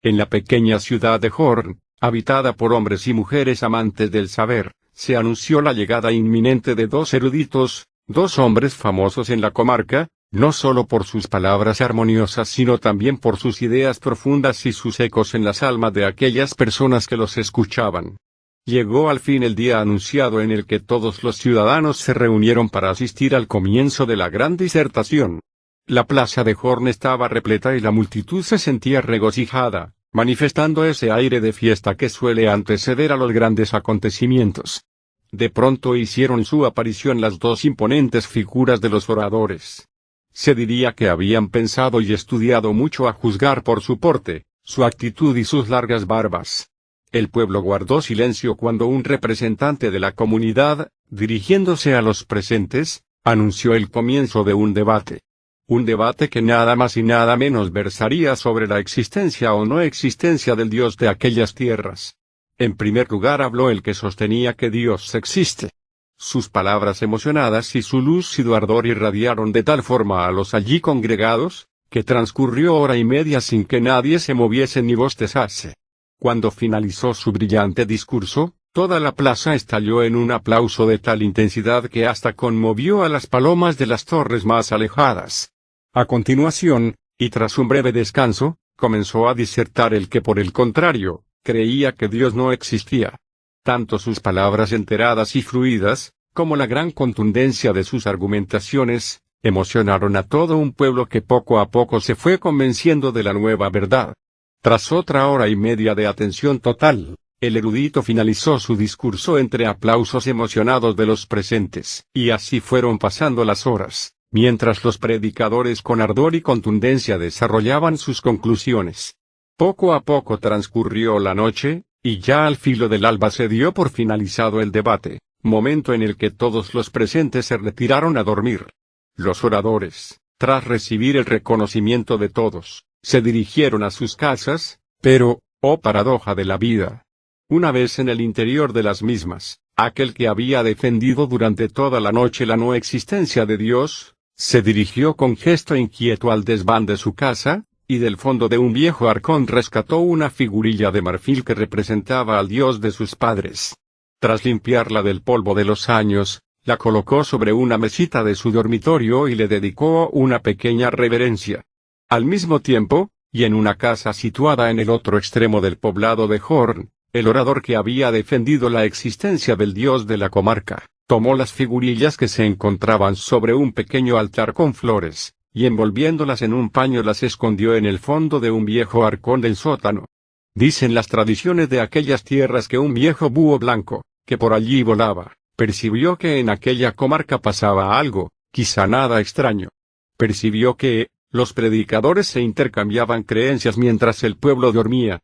En la pequeña ciudad de Horn, habitada por hombres y mujeres amantes del saber, se anunció la llegada inminente de dos eruditos, dos hombres famosos en la comarca, no solo por sus palabras armoniosas sino también por sus ideas profundas y sus ecos en las almas de aquellas personas que los escuchaban. Llegó al fin el día anunciado en el que todos los ciudadanos se reunieron para asistir al comienzo de la gran disertación. La plaza de Horn estaba repleta y la multitud se sentía regocijada, manifestando ese aire de fiesta que suele anteceder a los grandes acontecimientos. De pronto hicieron su aparición las dos imponentes figuras de los oradores. Se diría que habían pensado y estudiado mucho a juzgar por su porte, su actitud y sus largas barbas. El pueblo guardó silencio cuando un representante de la comunidad, Dirigiéndose a los presentes, anunció el comienzo de un debate. Un debate que nada más y nada menos versaría sobre la existencia o no existencia del Dios de aquellas tierras. En primer lugar habló el que sostenía que Dios existe. Sus palabras emocionadas y su luz y su ardor irradiaron de tal forma a los allí congregados, que transcurrió hora y media sin que nadie se moviese ni bostezase. Cuando finalizó su brillante discurso, toda la plaza estalló en un aplauso de tal intensidad que hasta conmovió a las palomas de las torres más alejadas. A continuación, y tras un breve descanso, comenzó a disertar el que por el contrario, creía que Dios no existía. Tanto sus palabras enteradas y fluidas, como la gran contundencia de sus argumentaciones, emocionaron a todo un pueblo que poco a poco se fue convenciendo de la nueva verdad. Tras otra hora y media de atención total, el erudito finalizó su discurso entre aplausos emocionados de los presentes, y así fueron pasando las horas, mientras los predicadores con ardor y contundencia desarrollaban sus conclusiones. Poco a poco transcurrió la noche, y ya al filo del alba se dio por finalizado el debate, momento en el que todos los presentes se retiraron a dormir. Los oradores, tras recibir el reconocimiento de todos, se dirigieron a sus casas, pero, oh paradoja de la vida, una vez en el interior de las mismas, aquel que había defendido durante toda la noche la no existencia de Dios, se dirigió con gesto inquieto al desván de su casa, y del fondo de un viejo arcón rescató una figurilla de marfil que representaba al Dios de sus padres. Tras limpiarla del polvo de los años, la colocó sobre una mesita de su dormitorio y le dedicó una pequeña reverencia. Al mismo tiempo, y en una casa situada en el otro extremo del poblado de Horn, el orador que había defendido la existencia del Dios de la comarca, tomó las figurillas que se encontraban sobre un pequeño altar con flores, y envolviéndolas en un paño las escondió en el fondo de un viejo arcón del sótano. Dicen las tradiciones de aquellas tierras que un viejo búho blanco, que por allí volaba, percibió que en aquella comarca pasaba algo, quizá nada extraño. Percibió que, los predicadores se intercambiaban creencias mientras el pueblo dormía.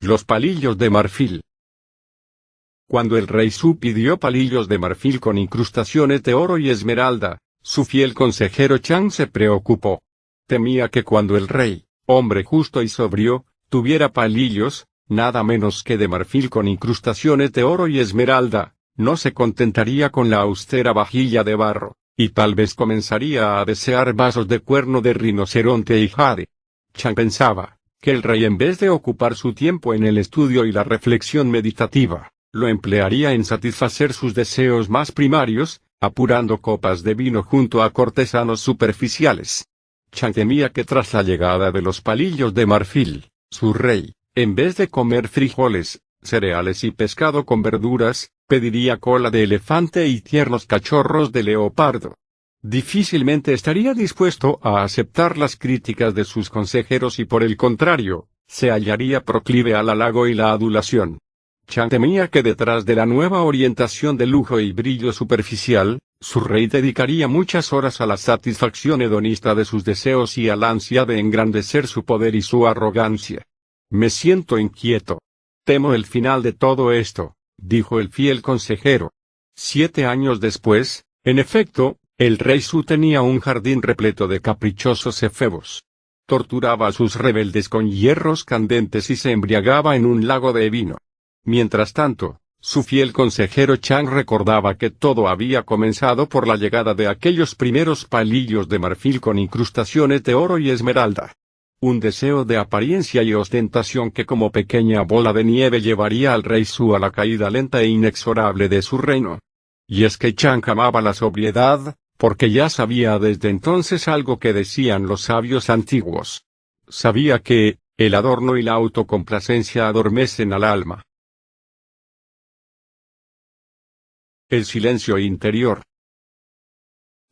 Los palillos de marfil. Cuando el rey Su pidió palillos de marfil con incrustaciones de oro y esmeralda, su fiel consejero Chang se preocupó. Temía que cuando el rey, hombre justo y sobrio, tuviera palillos, nada menos que de marfil con incrustaciones de oro y esmeralda, no se contentaría con la austera vajilla de barro, y tal vez comenzaría a desear vasos de cuerno de rinoceronte y jade. Chang pensaba que el rey, en vez de ocupar su tiempo en el estudio y la reflexión meditativa, lo emplearía en satisfacer sus deseos más primarios, apurando copas de vino junto a cortesanos superficiales. Chang temía que tras la llegada de los palillos de marfil, su rey, en vez de comer frijoles, cereales y pescado con verduras, pediría cola de elefante y tiernos cachorros de leopardo. Difícilmente estaría dispuesto a aceptar las críticas de sus consejeros y por el contrario, se hallaría proclive al halago y la adulación. Chang temía que detrás de la nueva orientación de lujo y brillo superficial, su rey dedicaría muchas horas a la satisfacción hedonista de sus deseos y al ansia de engrandecer su poder y su arrogancia. Me siento inquieto. Temo el final de todo esto, dijo el fiel consejero. 7 años después, en efecto, el rey Su tenía un jardín repleto de caprichosos efebos. Torturaba a sus rebeldes con hierros candentes y se embriagaba en un lago de vino. Mientras tanto, su fiel consejero Chang recordaba que todo había comenzado por la llegada de aquellos primeros palillos de marfil con incrustaciones de oro y esmeralda. Un deseo de apariencia y ostentación que como pequeña bola de nieve llevaría al rey Su a la caída lenta e inexorable de su reino. Y es que Chang amaba la sobriedad, porque ya sabía desde entonces algo que decían los sabios antiguos. Sabía que, el adorno y la autocomplacencia adormecen al alma. El silencio interior.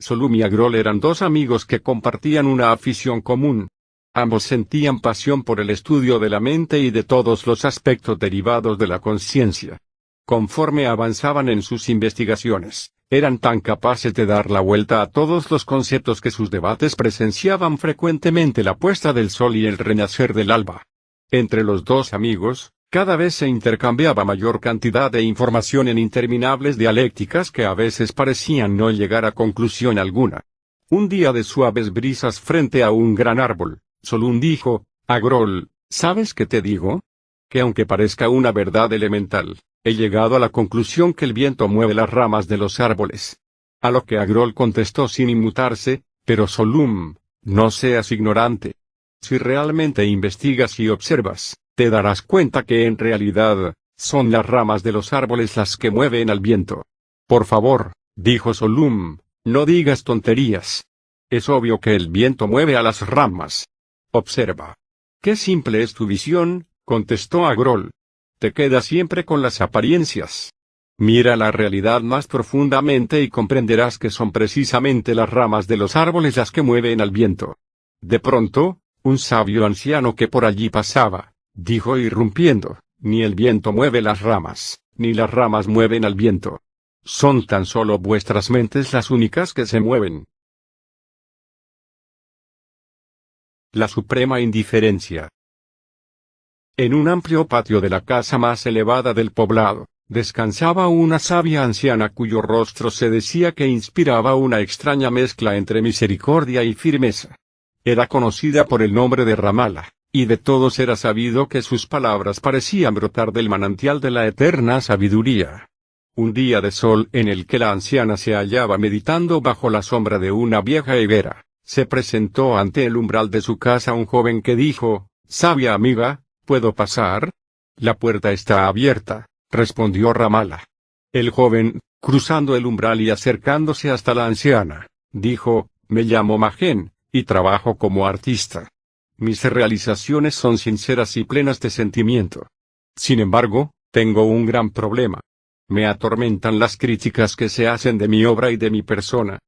Solum y Agrol eran dos amigos que compartían una afición común. Ambos sentían pasión por el estudio de la mente y de todos los aspectos derivados de la conciencia. Conforme avanzaban en sus investigaciones, eran tan capaces de dar la vuelta a todos los conceptos que sus debates presenciaban frecuentemente la puesta del sol y el renacer del alba. Entre los dos amigos, Cada vez se intercambiaba mayor cantidad de información en interminables dialécticas que a veces parecían no llegar a conclusión alguna. Un día de suaves brisas frente a un gran árbol, Solún dijo: Agrol, ¿sabes qué te digo? Que aunque parezca una verdad elemental, he llegado a la conclusión que el viento mueve las ramas de los árboles. A lo que Agrol contestó sin inmutarse: pero Solún, no seas ignorante. Si realmente investigas y observas, te darás cuenta que en realidad, son las ramas de los árboles las que mueven al viento. Por favor, dijo Solún, no digas tonterías. Es obvio que el viento mueve a las ramas. Observa. Qué simple es tu visión, contestó Agrol. Te quedas siempre con las apariencias. Mira la realidad más profundamente y comprenderás que son precisamente las ramas de los árboles las que mueven al viento. De pronto, un sabio anciano que por allí pasaba, dijo irrumpiendo: ni el viento mueve las ramas, ni las ramas mueven al viento. Son tan solo vuestras mentes las únicas que se mueven. La suprema indiferencia. En un amplio patio de la casa más elevada del poblado, descansaba una sabia anciana cuyo rostro se decía que inspiraba una extraña mezcla entre misericordia y firmeza. Era conocida por el nombre de Ramala, y de todos era sabido que sus palabras parecían brotar del manantial de la eterna sabiduría. Un día de sol en el que la anciana se hallaba meditando bajo la sombra de una vieja higuera, se presentó ante el umbral de su casa un joven que dijo: «Sabia amiga, ¿puedo pasar?». «La puerta está abierta», respondió Ramala. El joven, cruzando el umbral y acercándose hasta la anciana, dijo: «Me llamo Majen, y trabajo como artista. Mis realizaciones son sinceras y plenas de sentimiento. Sin embargo, tengo un gran problema. Me atormentan las críticas que se hacen de mi obra y de mi persona.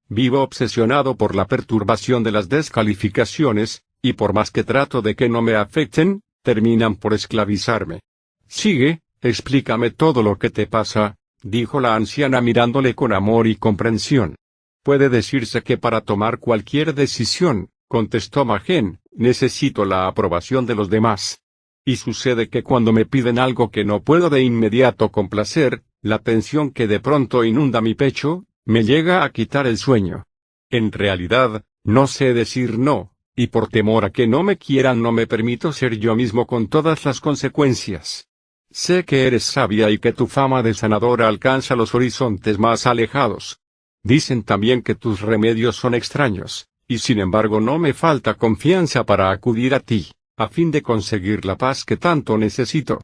Vivo obsesionado por la perturbación de las descalificaciones, y por más que trato de que no me afecten, terminan por esclavizarme». «Sigue, explícame todo lo que te pasa», dijo la anciana mirándole con amor y comprensión. «Puede decirse que para tomar cualquier decisión», contestó Majen, «necesito la aprobación de los demás. Y sucede que cuando me piden algo que no puedo de inmediato complacer, la tensión que de pronto inunda mi pecho, me llega a quitar el sueño. En realidad, no sé decir no, y por temor a que no me quieran no me permito ser yo mismo con todas las consecuencias. Sé que eres sabia y que tu fama de sanadora alcanza los horizontes más alejados. Dicen también que tus remedios son extraños, y sin embargo no me falta confianza para acudir a ti, a fin de conseguir la paz que tanto necesito».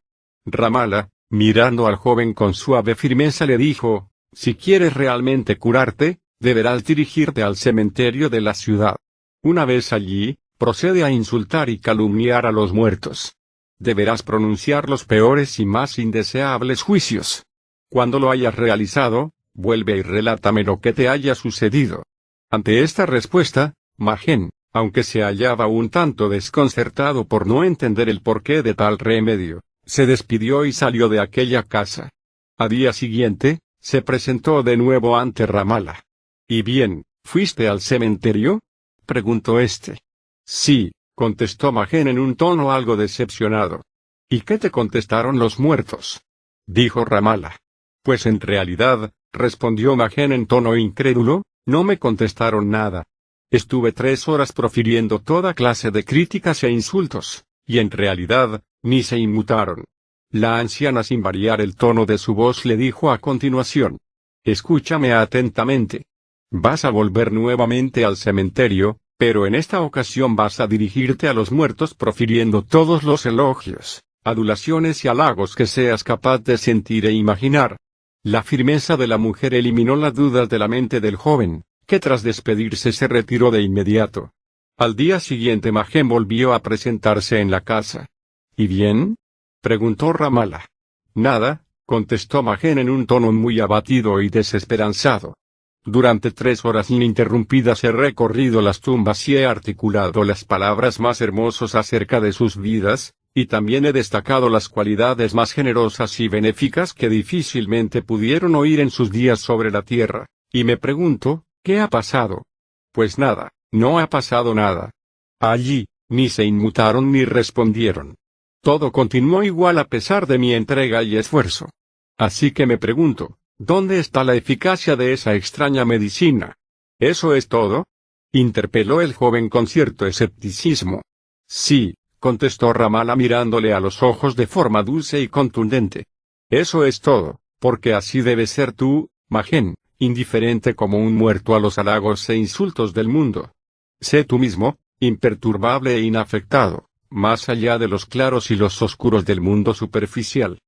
Ramala, mirando al joven con suave firmeza, le dijo: «Si quieres realmente curarte, deberás dirigirte al cementerio de la ciudad. Una vez allí, procede a insultar y calumniar a los muertos. Deberás pronunciar los peores y más indeseables juicios. Cuando lo hayas realizado, vuelve y relátame lo que te haya sucedido». Ante esta respuesta, Majen, aunque se hallaba un tanto desconcertado por no entender el porqué de tal remedio, se despidió y salió de aquella casa. Al día siguiente, se presentó de nuevo ante Ramala. «¿Y bien, fuiste al cementerio?», preguntó éste. «Sí», contestó Majen en un tono algo decepcionado. «¿Y qué te contestaron los muertos?», dijo Ramala. «Pues en realidad», respondió Majen en tono incrédulo, «no me contestaron nada. Estuve 3 horas profiriendo toda clase de críticas e insultos, y en realidad, ni se inmutaron». La anciana, sin variar el tono de su voz, le dijo a continuación: «Escúchame atentamente. Vas a volver nuevamente al cementerio, pero en esta ocasión vas a dirigirte a los muertos profiriendo todos los elogios, adulaciones y halagos que seas capaz de sentir e imaginar». La firmeza de la mujer eliminó las dudas de la mente del joven, que tras despedirse se retiró de inmediato. Al día siguiente Majen volvió a presentarse en la casa. «¿Y bien?», preguntó Ramala. «Nada», contestó Majen en un tono muy abatido y desesperanzado. «Durante 3 horas ininterrumpidas he recorrido las tumbas y he articulado las palabras más hermosas acerca de sus vidas, y también he destacado las cualidades más generosas y benéficas que difícilmente pudieron oír en sus días sobre la tierra, y me pregunto, ¿qué ha pasado? Pues nada, no ha pasado nada. Allí, ni se inmutaron ni respondieron. Todo continuó igual a pesar de mi entrega y esfuerzo. Así que me pregunto, ¿dónde está la eficacia de esa extraña medicina? ¿Eso es todo? Interpeló el joven con cierto escepticismo. Sí, contestó Ramala mirándole a los ojos de forma dulce y contundente. Eso es todo, porque así debes ser tú, Magen, indiferente como un muerto a los halagos e insultos del mundo. Sé tú mismo, imperturbable e inafectado, más allá de los claros y los oscuros del mundo superficial.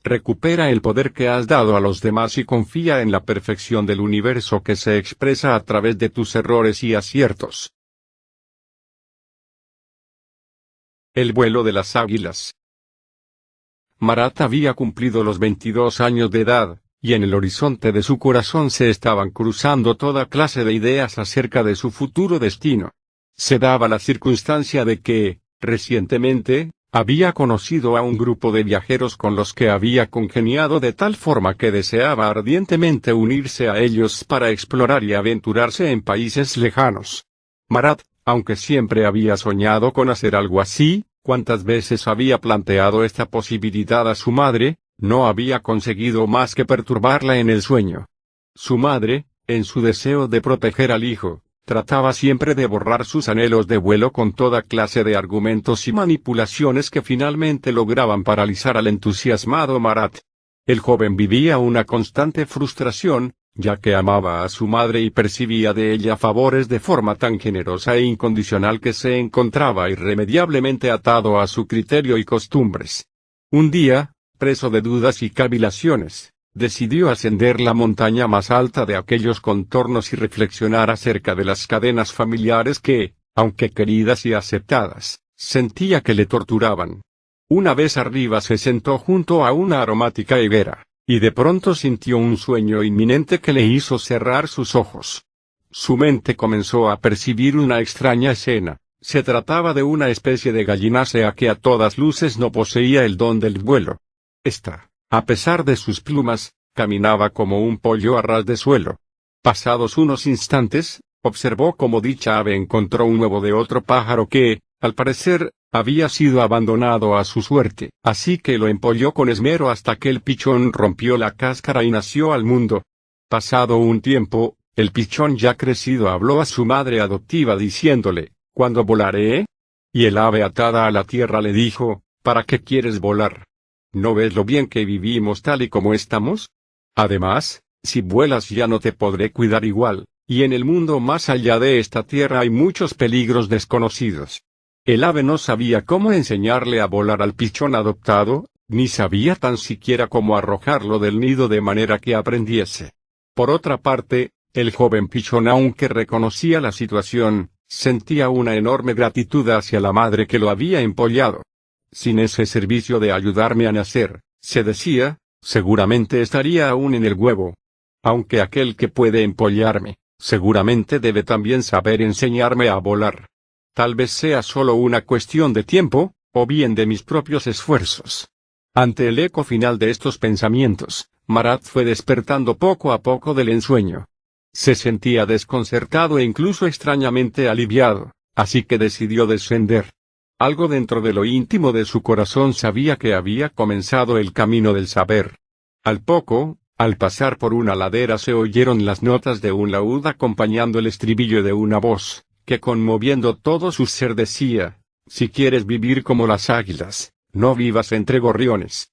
Recupera el poder que has dado a los demás y confía en la perfección del universo que se expresa a través de tus errores y aciertos. El vuelo de las águilas. Marat había cumplido los 22 años de edad, y en el horizonte de su corazón se estaban cruzando toda clase de ideas acerca de su futuro destino. Se daba la circunstancia de que, recientemente, había conocido a un grupo de viajeros con los que había congeniado de tal forma que deseaba ardientemente unirse a ellos para explorar y aventurarse en países lejanos. Marat, aunque siempre había soñado con hacer algo así, cuantas veces había planteado esta posibilidad a su madre, no había conseguido más que perturbarla en el sueño. Su madre, en su deseo de proteger al hijo, trataba siempre de borrar sus anhelos de vuelo con toda clase de argumentos y manipulaciones que finalmente lograban paralizar al entusiasmado Marat. El joven vivía una constante frustración, ya que amaba a su madre y percibía de ella favores de forma tan generosa e incondicional que se encontraba irremediablemente atado a su criterio y costumbres. Un día, preso de dudas y cavilaciones, decidió ascender la montaña más alta de aquellos contornos y reflexionar acerca de las cadenas familiares que, aunque queridas y aceptadas, sentía que le torturaban. Una vez arriba se sentó junto a una aromática higuera, y de pronto sintió un sueño inminente que le hizo cerrar sus ojos. Su mente comenzó a percibir una extraña escena. Se trataba de una especie de gallinácea que a todas luces no poseía el don del vuelo. Esta, a pesar de sus plumas, caminaba como un pollo a ras de suelo. Pasados unos instantes, observó cómo dicha ave encontró un huevo de otro pájaro que, al parecer, había sido abandonado a su suerte. Así que lo empolló con esmero hasta que el pichón rompió la cáscara y nació al mundo. Pasado un tiempo, el pichón ya crecido habló a su madre adoptiva diciéndole, «¿Cuándo volaré?» Y el ave atada a la tierra le dijo, «¿Para qué quieres volar? ¿No ves lo bien que vivimos tal y como estamos? Además, si vuelas ya no te podré cuidar igual, y en el mundo más allá de esta tierra hay muchos peligros desconocidos». El ave no sabía cómo enseñarle a volar al pichón adoptado, ni sabía tan siquiera cómo arrojarlo del nido de manera que aprendiese. Por otra parte, el joven pichón, aunque reconocía la situación, sentía una enorme gratitud hacia la madre que lo había empollado. Sin ese servicio de ayudarme a nacer, se decía, seguramente estaría aún en el huevo. Aunque aquel que puede empollarme, seguramente debe también saber enseñarme a volar. Tal vez sea solo una cuestión de tiempo, o bien de mis propios esfuerzos. Ante el eco final de estos pensamientos, Marat fue despertando poco a poco del ensueño. Se sentía desconcertado e incluso extrañamente aliviado, así que decidió descender. Algo dentro de lo íntimo de su corazón sabía que había comenzado el camino del saber. Al poco, al pasar por una ladera se oyeron las notas de un laúd acompañando el estribillo de una voz, que conmoviendo todo su ser decía, «Si quieres vivir como las águilas, no vivas entre gorriones».